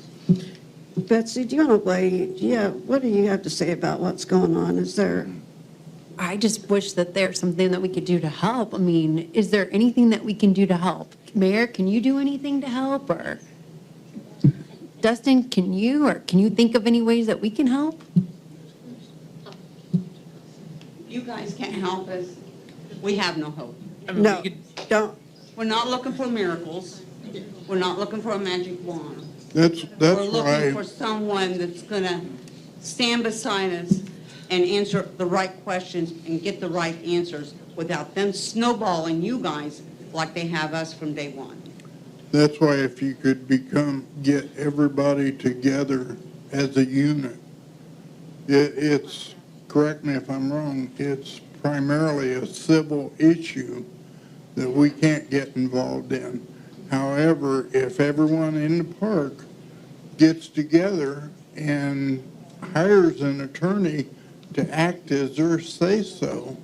Betsy, do you want to weigh, what do you have to say about what's going on? Is there... I just wish that there's something that we could do to help. I mean, is there anything that we can do to help? Mayor, can you do anything to help? Or Dustin, can you think of any ways that we can help? You guys can't help us. We have no hope. No, don't. We're not looking for miracles. We're not looking for a magic wand. That's We're looking why, for someone that's going to stand beside us and answer the right questions and get the right answers without them snowballing you guys like they have us from day one. that's why if you could get everybody together as a unit. It's, correct me if I'm wrong, it's primarily a civil issue that we can't get involved in. However, if everyone in the park gets together and hires an attorney to act as their say-so,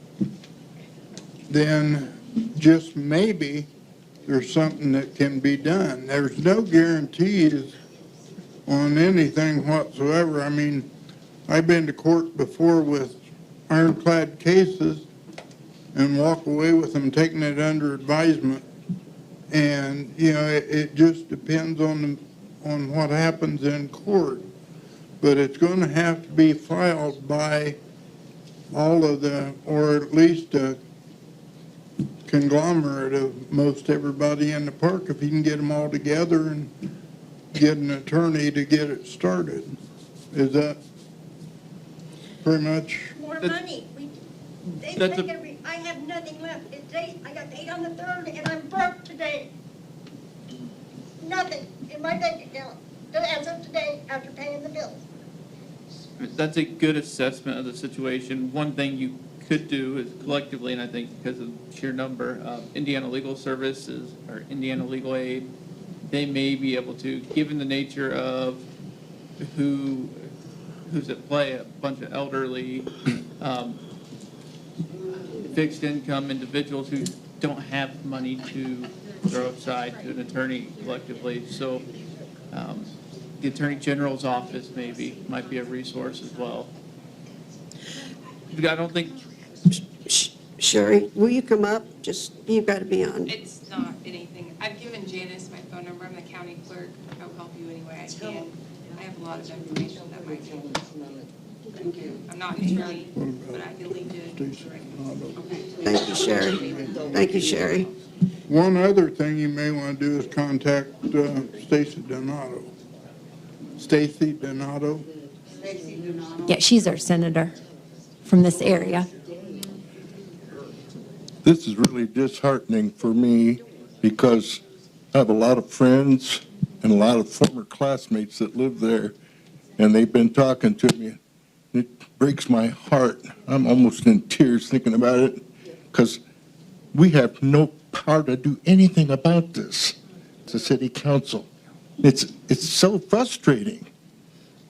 then just maybe there's something that can be done. There's no guarantees on anything whatsoever. I mean, I've been to court before with ironclad cases and walk away with them taking it under advisement. And, it just depends on what happens in court. But it's going to have to be filed by all of the, or at least a conglomerate of most everybody in the park, if he can get them all together and get an attorney to get it started. Is that pretty much? More money. They That's take a- I have nothing left. I got paid on the 3rd and I'm broke today. Nothing in my bank account as of today after paying the bills. That's a good assessment of the situation. One thing you could do is collectively, and I think because of sheer number, Indiana Legal Services or Indiana Legal Aid, they may be able to, given the nature of who's at play, a bunch of elderly, fixed income individuals who don't have money to throw aside to an attorney collectively. So the Attorney General's office maybe might be a resource as well. I don't think, Sherry, will you come up? Just, you've got to be on. It's not anything. I've given Janice my phone number. I'm the county clerk. I'll help you any way I can. I have a lot of information that might be. I'm not an attorney, but I can lead you. Thank you, Sherry. Thank you, Sherry. One other thing you may want to do is contact Stacy Donato. Stacy Donato? Yeah, she's our senator from this area. This is really disheartening for me because I have a lot of friends and a lot of former classmates that live there, and they've been talking to me. It breaks my heart. I'm almost in tears thinking about it because we have no power to do anything about this. It's the city council. It's so frustrating.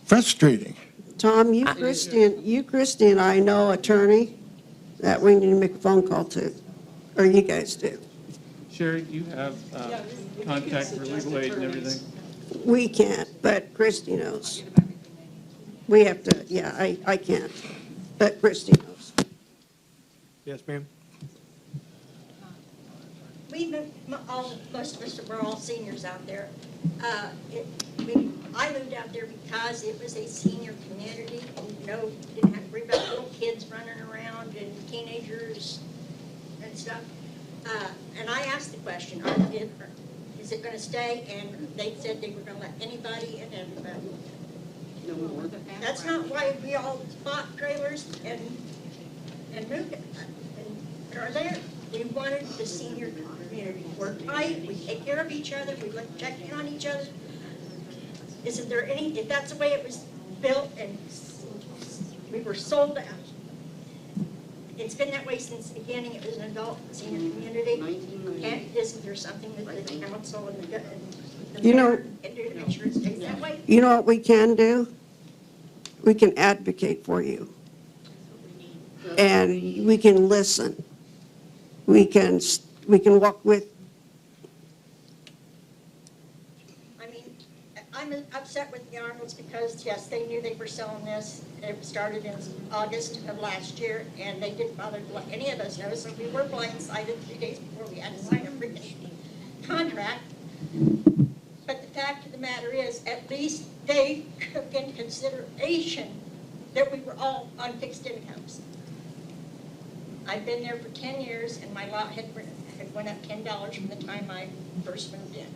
Frustrating. Tom, you, Christy, and I know attorney that we need to make a phone call to, or you guys do. Sherry, do you have contact for legal aid and everything? We can't, but Christy knows. We have to, yeah, I can't, but Christy knows. Yes, ma'am. Most of us were all seniors out there. I lived out there because it was a senior community. Didn't have to worry about little kids running around and teenagers and stuff. And I asked the question, is it going to stay? And they said they were going to let anybody and everybody. That's not why we all bought trailers and moved it and are there. We wanted the senior community. We're tight, we take care of each other, we check in on each other. Isn't there any, if that's the way it was built and we were sold out, it's been that way since the beginning. It was an adult senior community. And isn't there something that the council and the mayor can do to make sure it stays that way? You know what we can do? We can advocate for you. And we can listen. We can walk with. I mean, I'm upset with the Arnolds because, yes, they knew they were selling this. It started in August of last year, and they didn't bother to let any of us know, so we were blindsided 3 days before we had to sign a freaking contract. But the fact of the matter is, at least they took in consideration that we were all on fixed incomes. I've been there for 10 years, and my lot had went up $10 from the time I first moved in.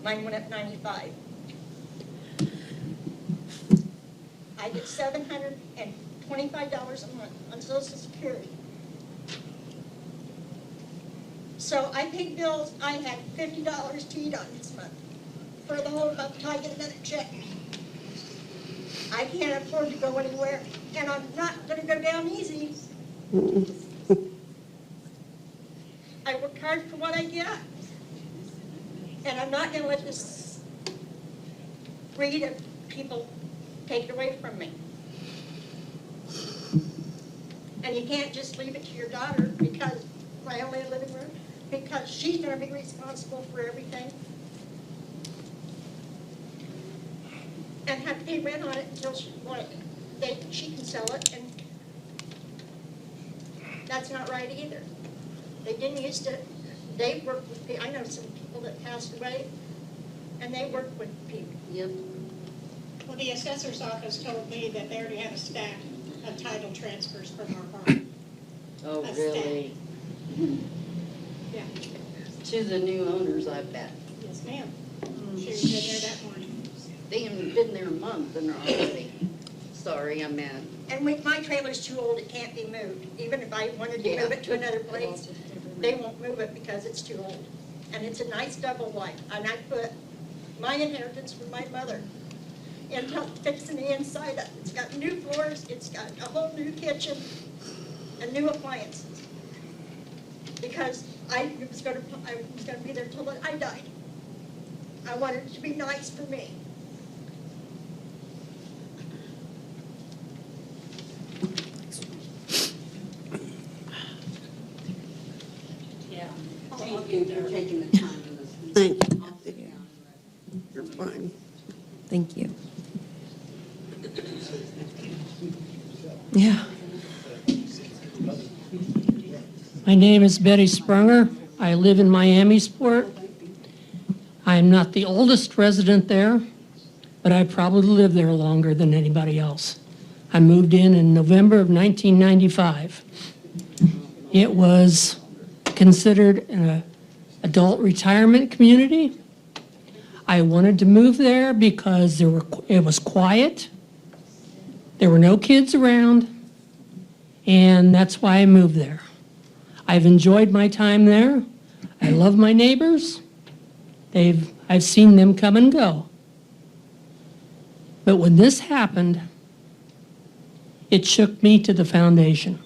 Mine went up 95. I get $725 a month on Social Security. So I paid bills. I had $50 to eat on this month for the whole month until I get another check. I can't afford to go anywhere, and I'm not going to go down easy. I work hard for what I get, and I'm not going to let this breed of people take it away from me. And you can't just leave it to your daughter because my only living room, because she's going to be responsible for everything. And have to pay rent on it until she can sell it, and that's not right either. They didn't used to, they worked with people, I know some people that passed away, and they worked with people. Well, the assessor's office told me that they already have a staff title transfers from our farm. Oh, A really? Yeah, To the new owners, I bet. yes, ma'am. She was in there that morning. They haven't been there a month and they're already, sorry, I'm mad. And with my trailer's too old, it can't be moved. Even if I wanted to move it to another place, they won't move it because it's too old. And it's a nice double wide, and I put my inheritance from my mother into fixing the inside up. It's got new floors, it's got a whole new kitchen, and new appliances. Because I was gonna be there till I died. I wanted it to be nice for me. Yeah. Thank you for taking the time to listen. Thank you. You're fine. Thank you. Yeah. My name is Betty Sprunger. I live in Miamisport. I'm not the oldest resident there, but I probably lived there longer than anybody else. I moved in November of 1995. It was considered an adult retirement community. I wanted to move there because it was quiet. There were no kids around, and that's why I moved there. I've enjoyed my time there. I love my neighbors. I've seen them come and go. But when this happened, it shook me to the foundation.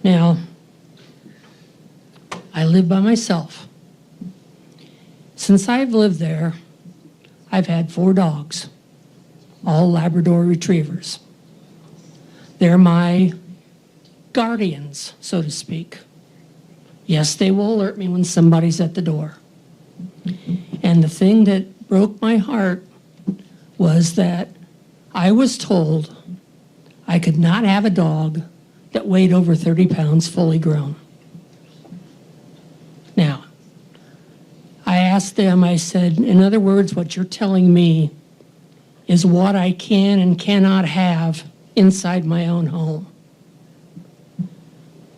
Now, I live by myself. Since I've lived there, I've had 4 dogs, all Labrador retrievers. They're my guardians, so to speak. Yes, they will alert me when somebody's at the door. And the thing that broke my heart was that I was told I could not have a dog that weighed over 30 pounds fully grown. Now, I asked them, I said, in other words, what you're telling me is what I can and cannot have inside my own home.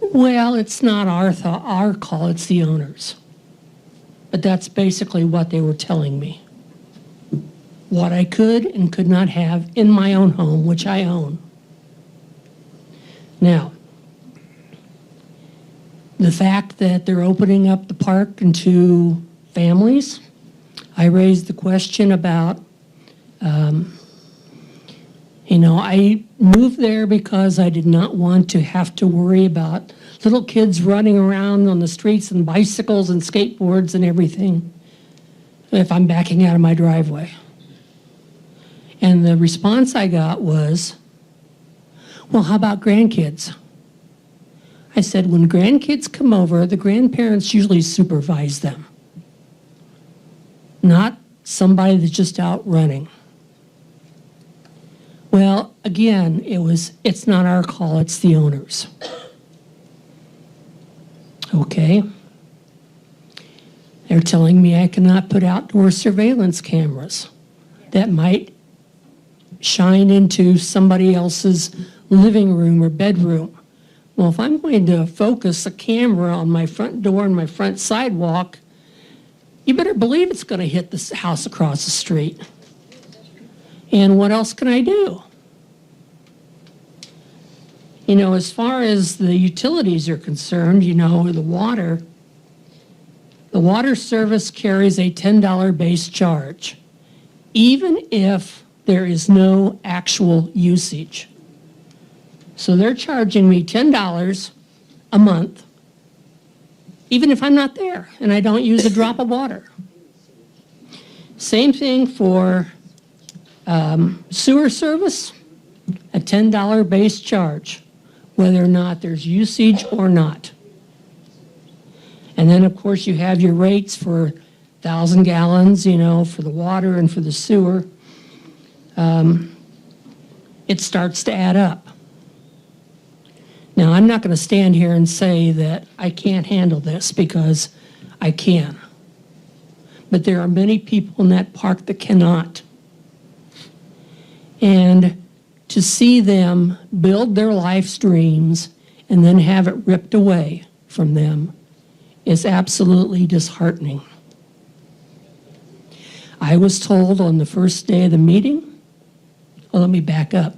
Well, it's not our call, it's the owner's. But that's basically what they were telling me. What I could and could not have in my own home, which I own. Now, the fact that they're opening up the park into families, I raised the question about, I moved there because I did not want to have to worry about little kids running around on the streets and bicycles and skateboards and everything if I'm backing out of my driveway. And the response I got was, well, how about grandkids? I said, when grandkids come over, the grandparents usually supervise them, not somebody that's just out running. Well, again, it's not our call, it's the owner's. Okay. They're telling me I cannot put outdoor surveillance cameras that might shine into somebody else's living room or bedroom. Well, if I'm going to focus a camera on my front door and my front sidewalk, you better believe it's going to hit the house across the street. And what else can I do? As far as the utilities are concerned, the water service carries a $10 base charge, even if there is no actual usage. So they're charging me $10 a month, even if I'm not there and I don't use a drop of water. Same thing for sewer service, a $10 base charge, whether or not there's usage or not. And then, of course, you have your rates for 1,000 gallons, for the water and for the sewer. It starts to add up. Now, I'm not going to stand here and say that I can't handle this, because I can. But there are many people in that park that cannot. And to see them build their life's dreams and then have it ripped away from them is absolutely disheartening. I was told on the first day of the meeting, well, let me back up.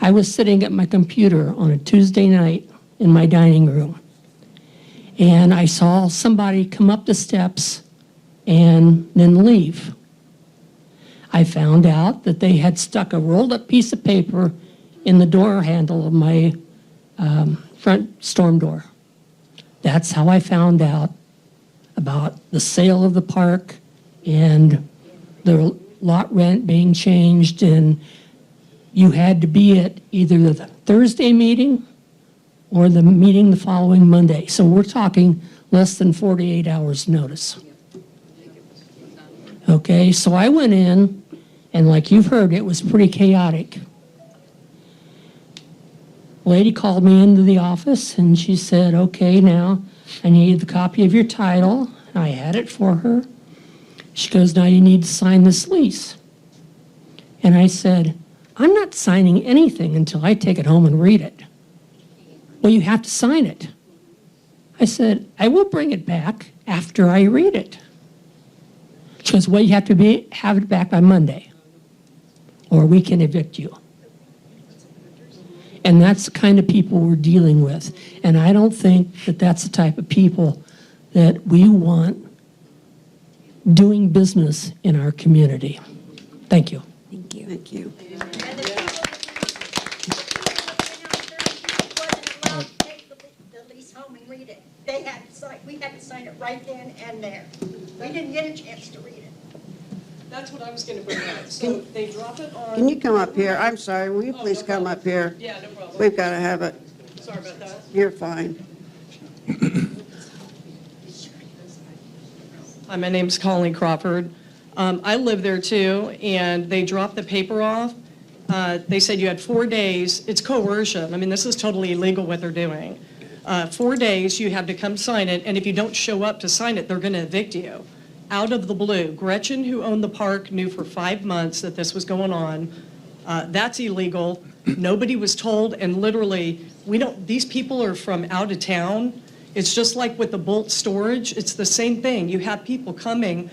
I was sitting at my computer on a Tuesday night in my dining room, and I saw somebody come up the steps and then leave. I found out that they had stuck a rolled up piece of paper in the door handle of my front storm door. That's how I found out about the sale of the park and the lot rent being changed, and you had to be at either the Thursday meeting or the meeting the following Monday. So we're talking less than 48 hours notice. Okay, so I went in, and like you've heard, it was pretty chaotic. Lady called me into the office, and she said, okay, now I need the copy of your title. I had it for her. She goes, now you need to sign this lease. And I said, I'm not signing anything until I take it home and read it. Well, you have to sign it. I said, I will bring it back after I read it. She goes, well, you have to have it back by Monday, or we can evict you. And that's the kind of people we're dealing with. And I don't think that that's the type of people that we want doing business in our community. Thank you. Thank you. Thank you. The lease home and read it. They had to sign, we had to sign it right then and there. We didn't get a chance to read it. That's what I was going to bring up. So they drop it on. Can you come up here? I'm sorry, will you please come up here? Yeah, no problem. We've got to have it. Sorry about that. You're fine. Hi, my name's Colleen Crawford. I live there too, and they dropped the paper off. They said you had 4 days. It's coercion. I mean, this is totally illegal what they're doing. 4 days, you have to come sign it, and if you don't show up to sign it, they're going to evict you. Out of the blue. Gretchen, who owned the park, knew for 5 months that this was going on. That's illegal. Nobody was told, and literally, these people are from out of town. It's just like with the Bolt storage. It's the same thing. You have people coming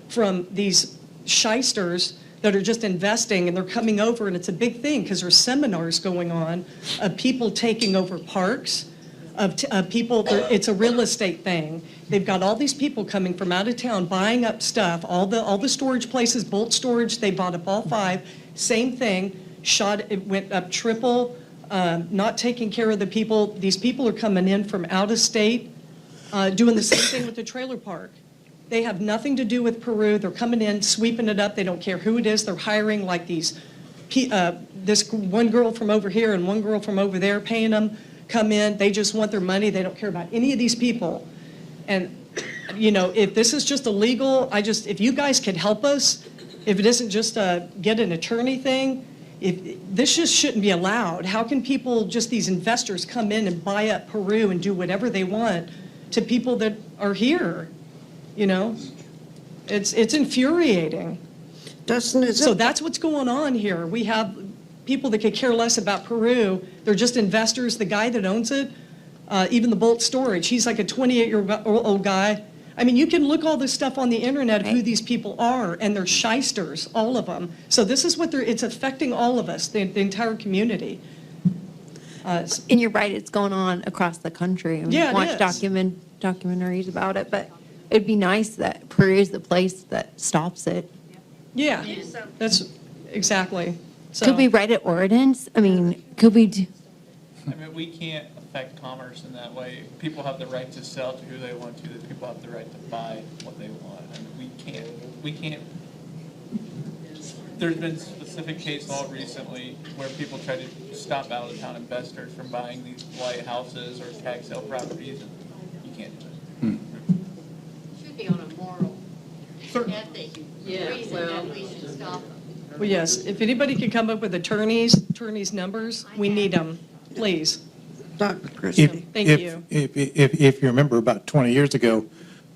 from these shysters that are just investing, and they're coming over, and it's a big thing because there's seminars going on of people taking over parks, of people, it's a real estate thing. They've got all these people coming from out of town buying up stuff, all the storage places, Bolt Storage, they bought up all 5, same thing, it went up triple, not taking care of the people. These people are coming in from out of state, doing the same thing with the trailer park. They have nothing to do with Peru. They're coming in, sweeping it up. They don't care who it is. They're hiring like this one girl from over here and one girl from over there, paying them, come in. They just want their money. They don't care about any of these people. And, if this is just illegal, if you guys could help us, if it isn't just a get an attorney thing, this just shouldn't be allowed. How can people, just these investors, come in and buy up Peru and do whatever they want to people that are here? It's infuriating. So that's what's going on here. We have people that could care less about Peru. They're just investors. The guy that owns it, even the Bolt Storage, he's like a 28-year-old guy. I mean, you can look all this stuff on the internet of who these people are, and they're shysters, all of them. So this is what it's affecting all of us, the entire community. And you're right, it's going on across the country. And Yeah, it watch is. documentaries about it, but it'd be nice that Peru is the place that stops it. Yeah, that's exactly. So, Could we write an ordinance? I mean, could we do? I mean, we can't affect commerce in that way. People have the right to sell to who they want to. The people have the right to buy what they want. I mean, we can't. There's been specific case law recently where people try to stop out-of-town investors from buying these blight houses or tag sale properties, and you can't do it. Should be on a moral ethic reason that we should stop them. well, yes, if anybody could come up with attorneys' numbers, we need them, please. Dr. Christie. Thank you. If you remember, about 20 years ago,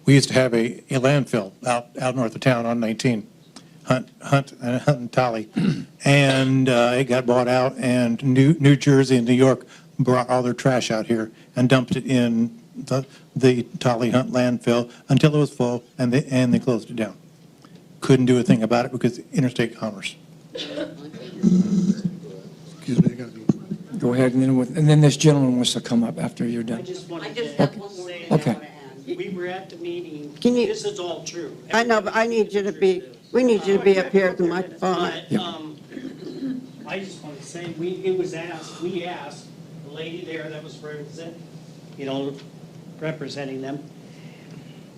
we used to have a landfill out north of town on 19. Hunt and Tolly. And it got bought out, and New Jersey and New York brought all their trash out here and dumped it in the Tolly Hunt landfill until it was full, and they closed it down. Couldn't do a thing about it because interstate commerce. Excuse me, I gotta go ahead, and then this gentleman wants to come up after you're done. I just have one more thing I Okay. want to add. We were at the meeting, Can you- this is all true. I know, but I need you to be, we need you to be up here at the microphone. But, I just want to say, we asked the lady there that was representing them,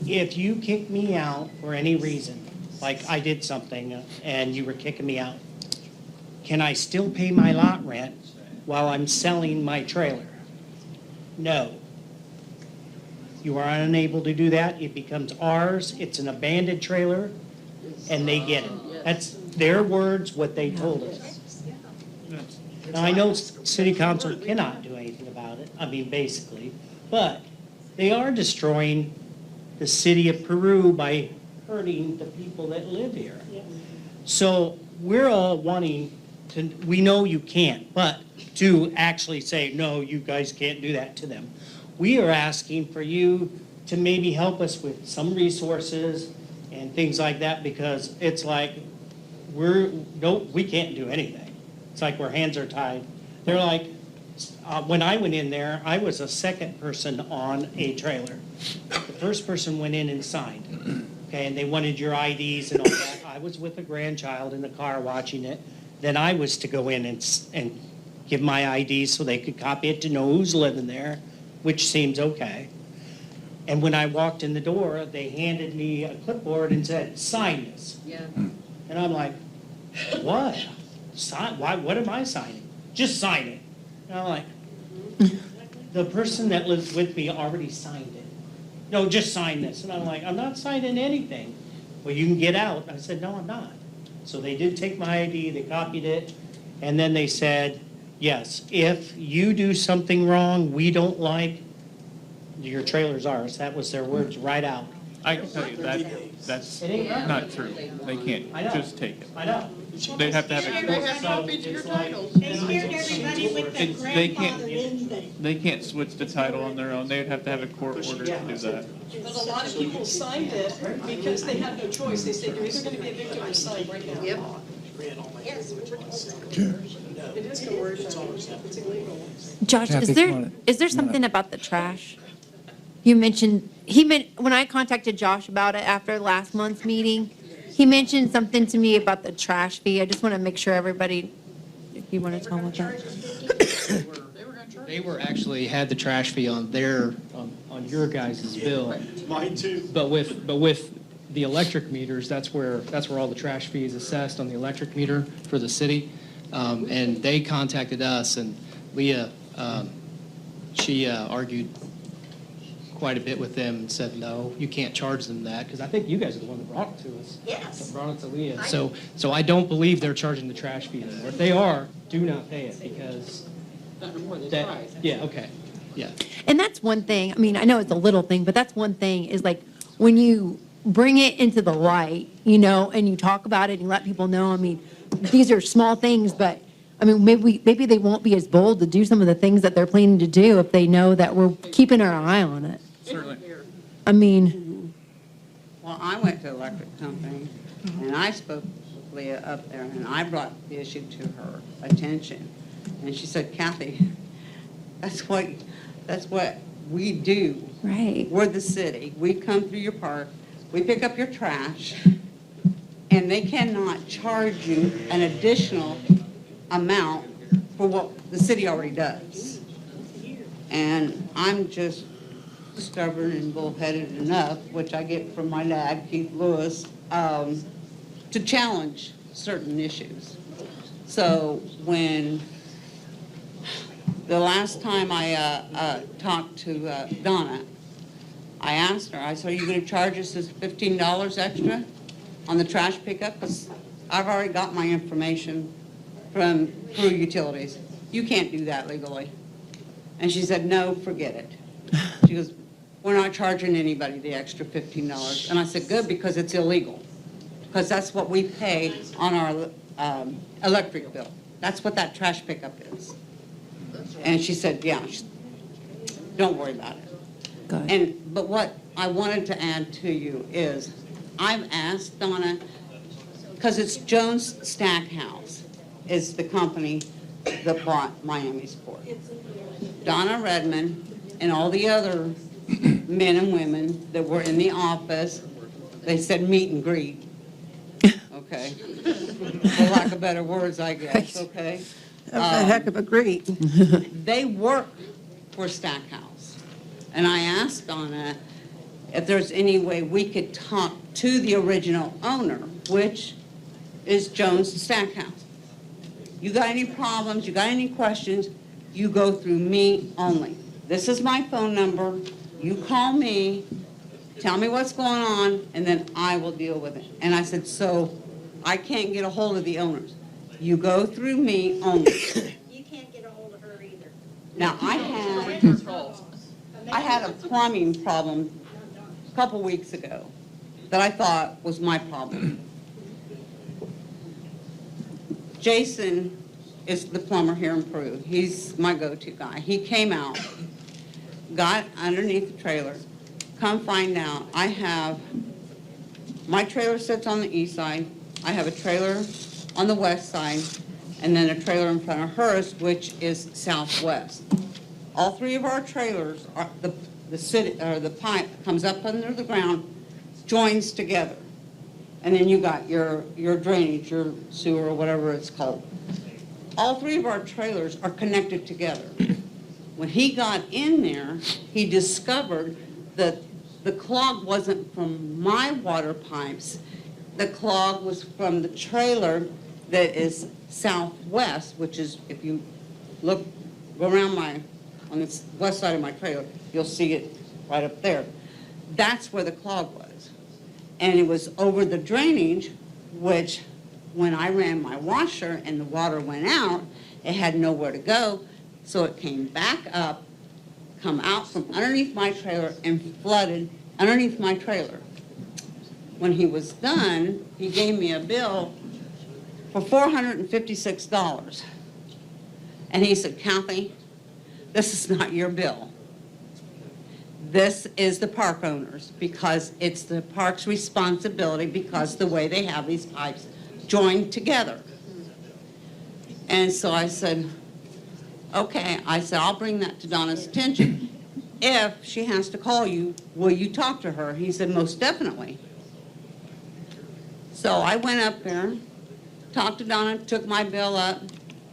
if you kick me out for any reason, like I did something and you were kicking me out, can I still pay my lot rent while I'm selling my trailer? No. You are unable to do that. It becomes ours. It's an abandoned trailer, and they get it. That's their words, what they told us. Now, I know city council cannot do anything about it, I mean, basically, but they are destroying the city of Peru by hurting the people that live here. So we're all wanting to, we know you can't, but to actually say, no, you guys can't do that to them. We are asking for you to maybe help us with some resources and things like that, because it's like, we can't do anything. It's like our hands are tied. They're like, when I went in there, I was a second person on a trailer. The first person went in and signed, okay, and they wanted your IDs and all that. I was with a grandchild in the car watching it. Then I was to go in and give my IDs so they could copy it to know who's living there, which seems okay. And when I walked in the door, they handed me a clipboard and said, sign this. Yeah. And I'm like, what? Why? What am I signing? Just sign it. And I'm like, the person that lives with me already signed it. No, just sign this. And I'm like, I'm not signing anything. Well, you can get out. I said, no, I'm not. So they did take my ID, they copied it, and then they said, yes, if you do something wrong we don't like, your trailer's ours. That was their words right out. I can tell you that's not true. They can't just take it. I know. They'd have to have a court. They scared everybody with the They grandfather in thing. can't, they can't switch the title on their own. They'd have to have a court order to do that. But a lot of people signed it because they had no choice. They said, you're either going to be a victim or sign right now. Yep. It is coercion. It's illegal. Josh, Kathy, is come on. there something about the trash? You mentioned, when I contacted Josh about it after last month's meeting, he mentioned something to me about the trash fee. I just want to make sure everybody, if you want to tell me that. They were actually had the trash fee on on your guys' bill. Mine too. But with the electric meters, that's where all the trash fee is assessed on the electric meter for the city. And they contacted us, and Leah, she argued quite a bit with them and said, no, you can't charge them that, because I think you guys are the one that brought it to us. Yes. Brought it to Leah. So I don't believe they're charging the trash fee anymore. If they are, do not pay it, because yeah, okay, yeah. And that's one thing, I mean, I know it's a little thing, but that's one thing, is like, when you bring it into the light, and you talk about it and you let people know, I mean, these are small things, but, I mean, maybe they won't be as bold to do some of the things that they're planning to do if they know that we're keeping our eye on it. Certainly. I mean, Well, I went to electric company, and I spoke with Leah up there, and I brought the issue to her attention. And she said, Kathy, that's what we do. right. We're the city. We come through your park, we pick up your trash, and they cannot charge you an additional amount for what the city already does. And I'm just stubborn and bullheaded enough, which I get from my dad, Keith Lewis, to challenge certain issues. So when the last time I talked to Donna, I asked her, I said, are you going to charge us this $15 extra on the trash pickup? Because I've already got my information from Peru Utilities. You can't do that legally. And she said, no, forget it. She goes, we're not charging anybody the extra $15. And I said, good, because it's illegal. because that's what we pay on our electric bill. That's what that trash pickup is. And she said, yeah, don't worry about it. But what I wanted to add to you is, I've asked Donna, because it's Jones Stackhouse is the company that bought Miami Sport. Donna Redmond and all the other men and women that were in the office, they said meet and greet. Okay. For lack of better words, I guess, okay? That was a heck of a greet. They work for Stackhouse. And I asked Donna if there's any way we could talk to the original owner, which is Jones Stackhouse. You got any problems, you got any questions, you go through me only. This is my phone number. You call me, tell me what's going on, and then I will deal with it. And I said, so I can't get a hold of the owners. You go through me only. You can't get a hold of her either. Now, I had a plumbing problem a couple weeks ago that I thought was my problem. Jason is the plumber here in Peru. He's my go-to guy. He came out, got underneath the trailer, come find out I have, my trailer sits on the east side, I have a trailer on the west side, and then a trailer in front of hers, which is southwest. All three of our trailers, are the pipe comes up under the ground, joins together. And then you got your drainage, your sewer, or whatever it's called. All three of our trailers are connected together. When he got in there, he discovered that the clog wasn't from my water pipes. The clog was from the trailer that is southwest, which is, if you go around on the west side of my trailer, you'll see it right up there. That's where the clog was. And it was over the drainage, which when I ran my washer and the water went out, it had nowhere to go. So it came back up, come out from underneath my trailer and flooded underneath my trailer. When he was done, he gave me a bill for $456. And he said, Kathy, this is not your bill. This is the park owners, because it's the park's responsibility because the way they have these pipes joined together. And so I said, okay, I said, I'll bring that to Donna's attention. If she has to call you, will you talk to her? He said, most definitely. So I went up there, talked to Donna, took my bill up,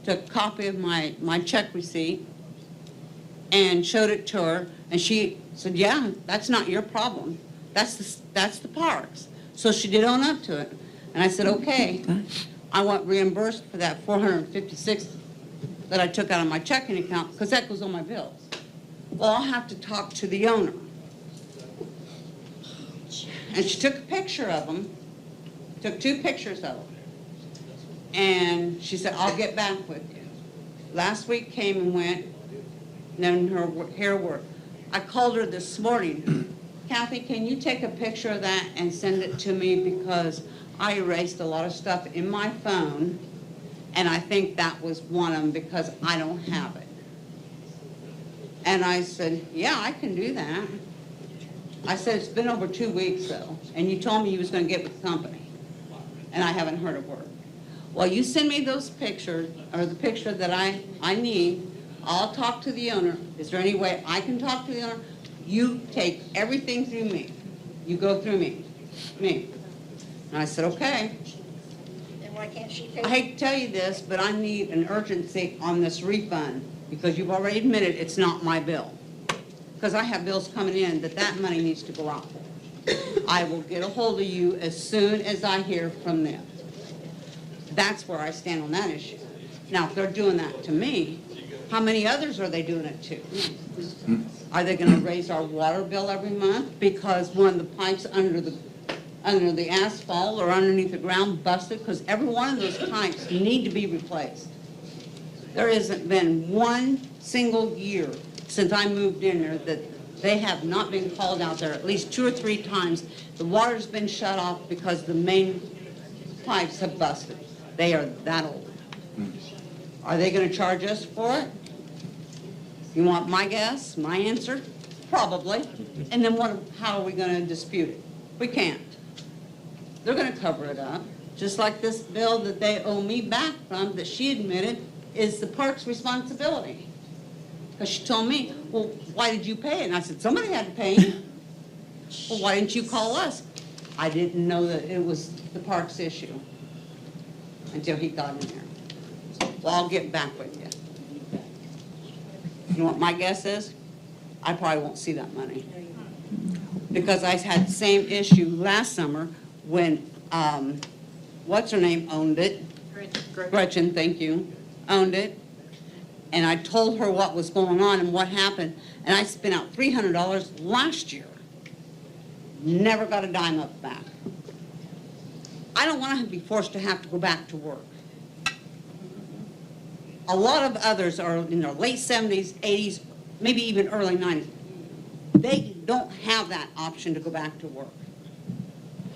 took a copy of my check receipt, and showed it to her, and she said, yeah, that's not your problem. That's the park's. So she did own up to it. And I said, okay, I want reimbursed for that $456 that I took out of my checking account, because that goes on my bills. Well, I'll have to talk to the owner. And she took a picture of them, took 2 pictures of them. And she said, I'll get back with you. Last week came and went, and then her hair worked. I called her this morning. Kathy, can you take a picture of that and send it to me, because I erased a lot of stuff in my phone, and I think that was one of them because I don't have it. And I said, yeah, I can do that. I said, it's been over 2 weeks though, and you told me you was going to get with the company, and I haven't heard a word. Well, you send me those pictures, or the picture that I need. I'll talk to the owner. Is there any way I can talk to the owner? You take everything through me. You go through me. And I said, okay. And why can't she take? I hate to tell you this, but I need an urgency on this refund, because you've already admitted it's not my bill. Because I have bills coming in that money needs to go out. I will get a hold of you as soon as I hear from them. That's where I stand on that issue. Now, if they're doing that to me, how many others are they doing it to? Are they going to raise our water bill every month because one of the pipes under the asphalt or underneath the ground busted? Because every one of those pipes need to be replaced. There hasn't been one single year since I moved in there that they have not been called out there at least 2 or 3 times. The water's been shut off because the main pipes have busted. They are that old. Are they gonna charge us for it? You want my guess, my answer? Probably. And then how are we gonna dispute it? We can't. They're gonna cover it up, just like this bill that they owe me back from, that she admitted is the park's responsibility. Because she told me, well, why did you pay it? And I said, somebody had to pay it. Well, why didn't you call us? I didn't know that it was the park's issue until he got in there. Well, I'll get back with you. You know what my guess is? I probably won't see that money. Because I had the same issue last summer when, what's her name owned it? Gretchen, thank you, owned it. And I told her what was going on and what happened, and I spent out $300 last year. Never got a dime of it back. I don't want to be forced to have to go back to work. A lot of others are in their late 70s, 80s, maybe even early 90s. They don't have that option to go back to work.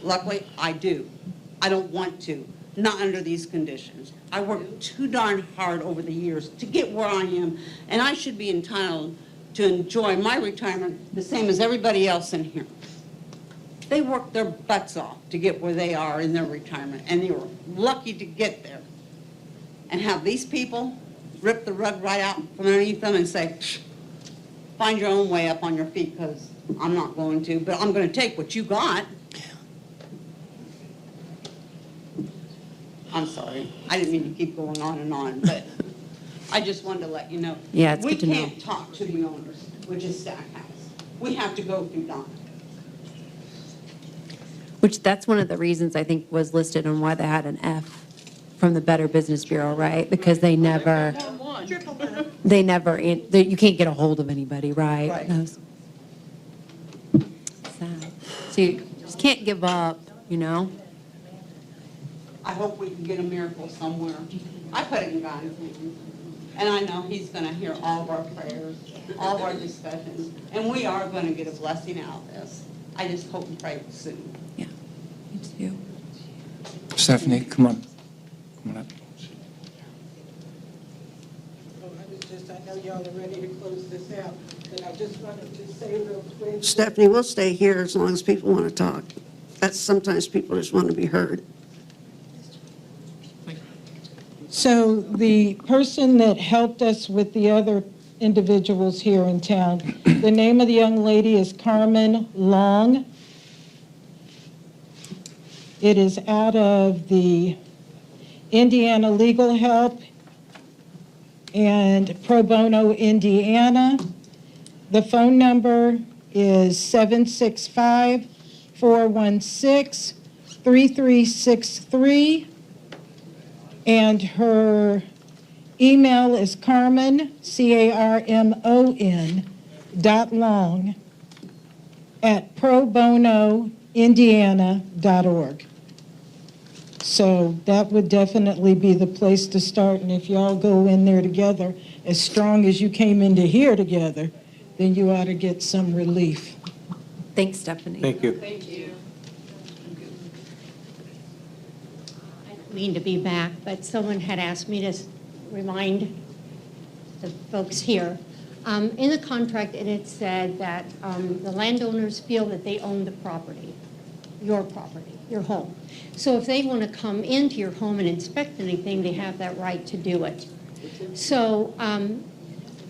Luckily, I do. I don't want to, not under these conditions. I worked too darn hard over the years to get where I am, and I should be entitled to enjoy my retirement the same as everybody else in here. They worked their butts off to get where they are in their retirement, and they were lucky to get there. And have these people rip the rug right out from underneath them and say, find your own way up on your feet, because I'm not going to, but I'm going to take what you got. I'm sorry. I didn't mean to keep going on, but I just wanted to let you know. Yeah, it's good to know. We can't talk to the owners, which is Stackhouse. We have to go through Donna. Which that's one of the reasons I think was listed on why they had an F from the Better Business Bureau, right? Because you can't get a hold of anybody, right? Right. Sad. So you just can't give up, you know? I hope we can get a miracle somewhere. I put it in God's hands. And I know he's going to hear all of our prayers, all of our discussions, and we are going to get a blessing out of this. I just hope and pray soon. Yeah, me too. Stephanie, come on. Come on up. I know y'all are ready to close this out, but I just wanted to say real quick. Stephanie, we'll stay here as long as people want to talk. That's sometimes people just want to be heard. So the person that helped us with the other individuals here in town, the name of the young lady is Carmen Long. It is out of the Indiana Legal Help and Pro Bono Indiana. The phone number is 765-416-3363. And her email is Carmen, CARMON, .long @probonoindiana.org. So that would definitely be the place to start. And if y'all go in there together, as strong as you came into here together, then you ought to get some relief. Thanks, Stephanie. Thank you. Thank you. I don't mean to be back, but someone had asked me to remind the folks here. In the contract, it had said that the landowners feel that they own the property, your home. So if they want to come into your home and inspect anything, they have that right to do it. So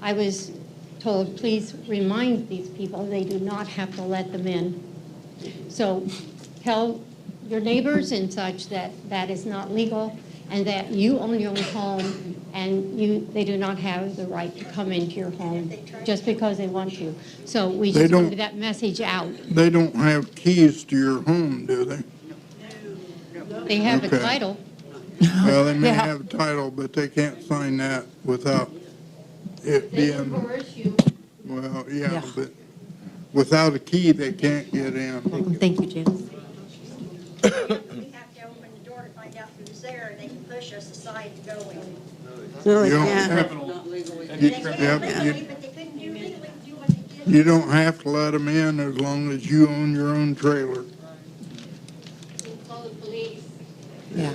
I was told, please remind these people they do not have to let them in. So tell your neighbors and such that that is not legal and that you own your own home and they do not have the right to come into your home just because they want to. So we just wanted that message out. They don't have keys to your home, do they? They have a Okay. title. Well, they may Yeah. have a title, but they can't sign that without it They can being, coerce you. well, yeah, but without a key, they can't get in. Thank you, Janice. We have to open the door to find out who's there, and they can push us aside to go in. No, they You don't can't. have- Not legally. You- They can't yep, legally, you- but they couldn't do legally do what they did. You don't have to let them in as long as you own your own trailer. Call the police. Yeah.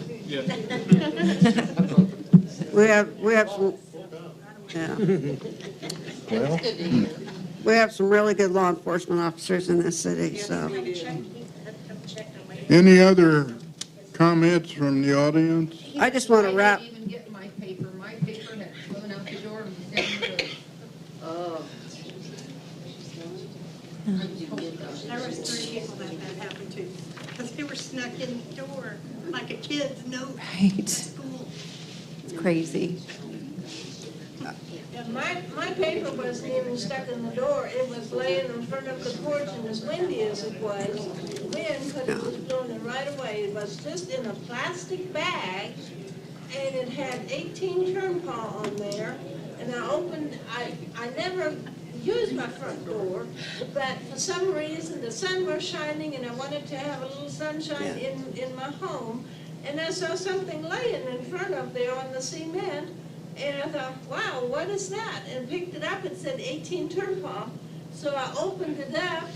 We have some, yeah. Well, We have some really good law enforcement officers in this city, so. Any other comments from the audience? I just want to wrap, I didn't even get my paper. My paper had flown out the door and was down the road. Oh. There was 3 people that happened to, because they were snuck in the door like a kid's note Right. at school. It's crazy. Yeah, my paper wasn't even stuck in the door. It was laying in front of the porch, and as windy as it was, the wind could have just blown it right away. It was just in a plastic bag, and it had 18 turnpile on there. And I never used my front door, but for some reason, the sun was shining, and I wanted to have a little sunshine in my home. And I saw something laying in front of there on the cement, and I thought, wow, what is that? And picked it up, it said 18 turnpile. So I opened it up,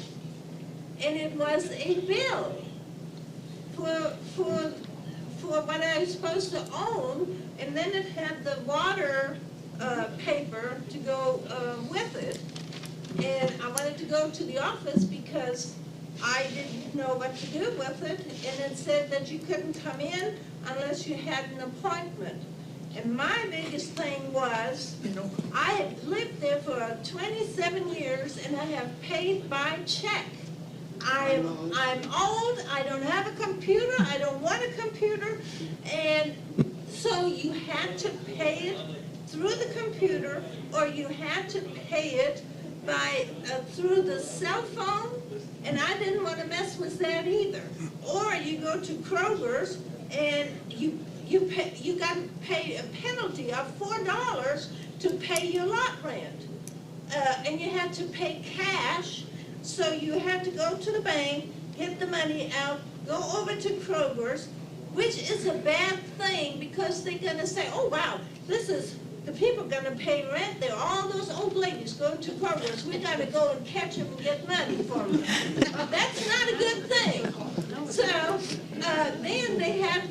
and it was a bill for what I was supposed to own, and then it had the water paper to go with it. And I wanted to go to the office because I didn't know what to do with it, and it said that you couldn't come in unless you had an appointment. And my biggest thing was, I have lived there for 27 years, and I have paid by check. I'm old, I don't have a computer, I don't want a computer, and so you had to pay it through the computer, or you had to pay it by through the cell phone, and I didn't want to mess with that either. Or you go to Kroger's, and you got to pay a penalty of $4 to pay your lot rent. And you had to pay cash, so you had to go to the bank, get the money out, go over to Kroger's, which is a bad thing because they're going to say, oh, wow, the people are going to pay rent there. All those old ladies going to Kroger's, we got to go and catch them and get money for them. That's not a good thing. So then they had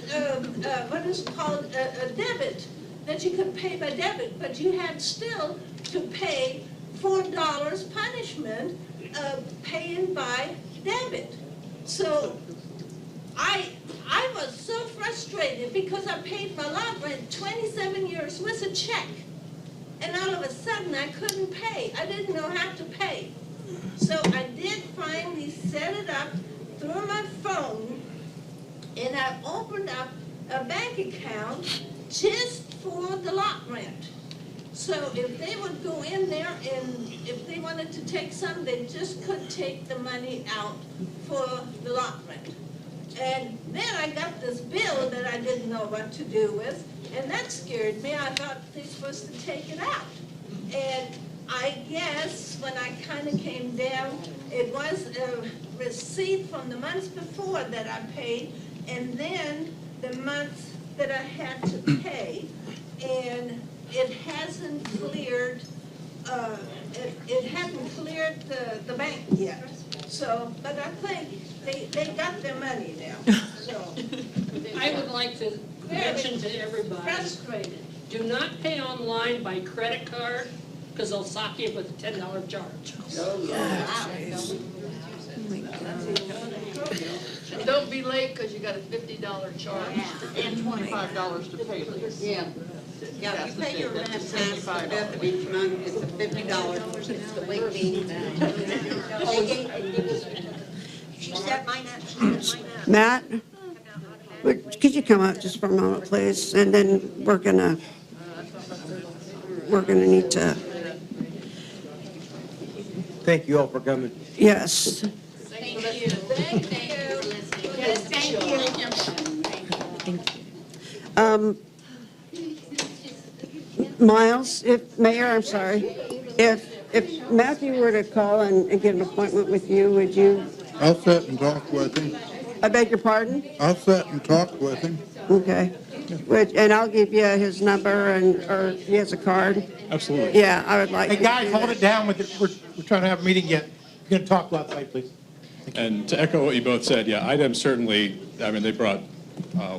what is called a debit, that you could pay by debit, but you had still to pay $4 punishment paying by debit. So I was so frustrated because I paid my lot rent 27 years with a check, and all of a sudden I couldn't pay. I didn't know how to pay. So I did finally set it up through my phone, and I opened up a bank account just for the lot rent. So if they would go in there and if they wanted to take some, they just could take the money out for the lot rent. And then I got this bill that I didn't know what to do with, and that scared me. I thought they were supposed to take it out. And I guess when I kind of came down, it was a receipt from the months before that I paid, and then the months that I had to pay. And it hasn't cleared, it hadn't cleared the bank yet. So, but I think they got their money now, so. I would like to mention to everybody, Frustrated. do not pay online by credit card, because they'll sock you with a $10 charge. Oh, yeah. And don't be late because you got a $50 charge and $25 to pay late. Yeah. Yeah, if you pay your rent past the death of each month, it's a $50, it's the late fee. She set mine up, she set mine up. Matt, could you come up just for a moment, please? And then we're gonna need to, Thank you all for coming. yes. Thank you. Thank you. Yes, thank you. Miles, Mayor, I'm sorry, if Matthew were to call and get an appointment with you, would you? I'll sit and talk with him. I beg your pardon? I'll sit and talk with him. Okay. And I'll give you his number or he has a card. Absolutely. Yeah, I would like. Hey, guys, hold it down with it. We're trying to have a meeting yet. You're going to talk outside, please. And to echo what you both said, yeah, items certainly, I mean, they brought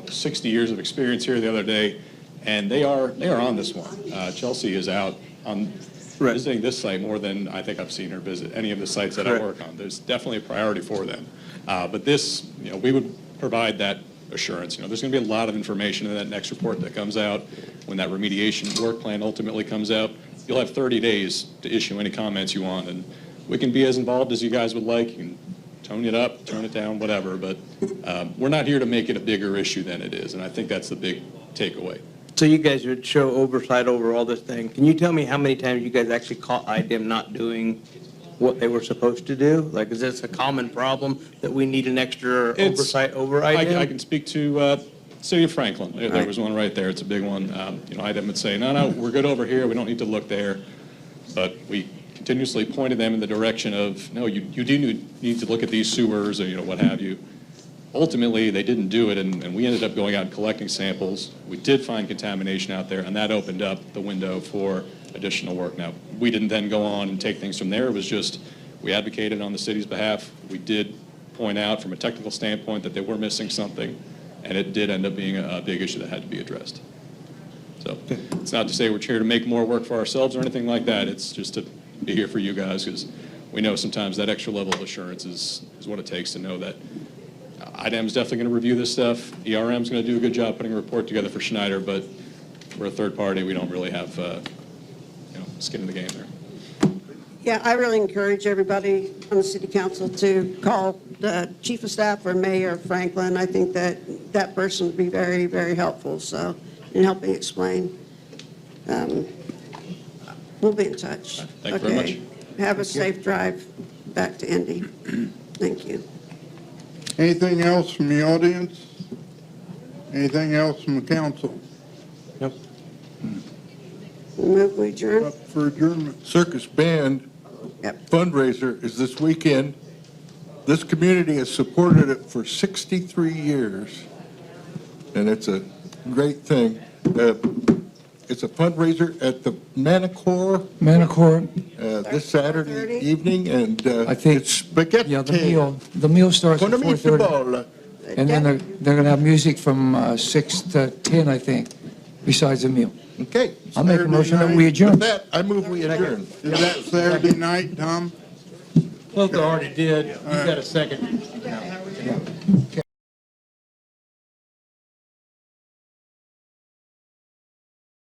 60 years of experience here the other day, and they are on this one. Chelsea is out on visiting this site more than I think I've seen her visit any of the sites that I work on. There's definitely a priority for them. But this, we would provide that assurance. There's going to be a lot of information in that next report that comes out. When that remediation work plan ultimately comes out, you'll have 30 days to issue any comments you want, and we can be as involved as you guys would like. You can tone it up, turn it down, whatever, but we're not here to make it a bigger issue than it is, and I think that's the big takeaway. So you guys would show oversight over all this thing. Can you tell me how many times you guys actually caught IDEM not doing what they were supposed to do? Like, is this a common problem that we need an extra oversight over IDEM? I can speak to City of Franklin. There was one right there. It's a big one. IDEM would say, no, we're good over here. We don't need to look there. But we continuously pointed them in the direction of, no, you do need to look at these sewers or, what have you. Ultimately, they didn't do it, and we ended up going out and collecting samples. We did find contamination out there, and that opened up the window for additional work. Now, we didn't then go on and take things from there. It was just, we advocated on the city's behalf. We did point out from a technical standpoint that they were missing something, and it did end up being a big issue that had to be addressed. So it's not to say we're here to make more work for ourselves or anything like that. It's just to be here for you guys, because we know sometimes that extra level of assurance is what it takes to know that IDEM's definitely going to review this stuff. ERM's going to do a good job putting a report together for Schneider, but we're a third party. We don't really have skin in the game there. Yeah, I really encourage everybody on the city council to call the chief of staff or Mayor Franklin. I think that that person would be very, very helpful, so, in helping explain. We'll be in touch. Thank you very much. Have a safe drive back to Indy. Thank you. Anything else from the audience? Anything else from the council? Nope. Move we adjourn. Up for adjournment. Circus Band fundraiser is this weekend. This community has supported it for 63 years, and it's a great thing. It's a fundraiser at the Manicor this Saturday evening, and I think it's spaghetti. Yeah, the meal starts at 4:30. And then they're going to have music from 6 to 10, I think, besides the meal. Okay. I'll make a motion that we With adjourn. that, I move we adjourn. Is that Saturday night, Tom? Well, they already did. You got a second.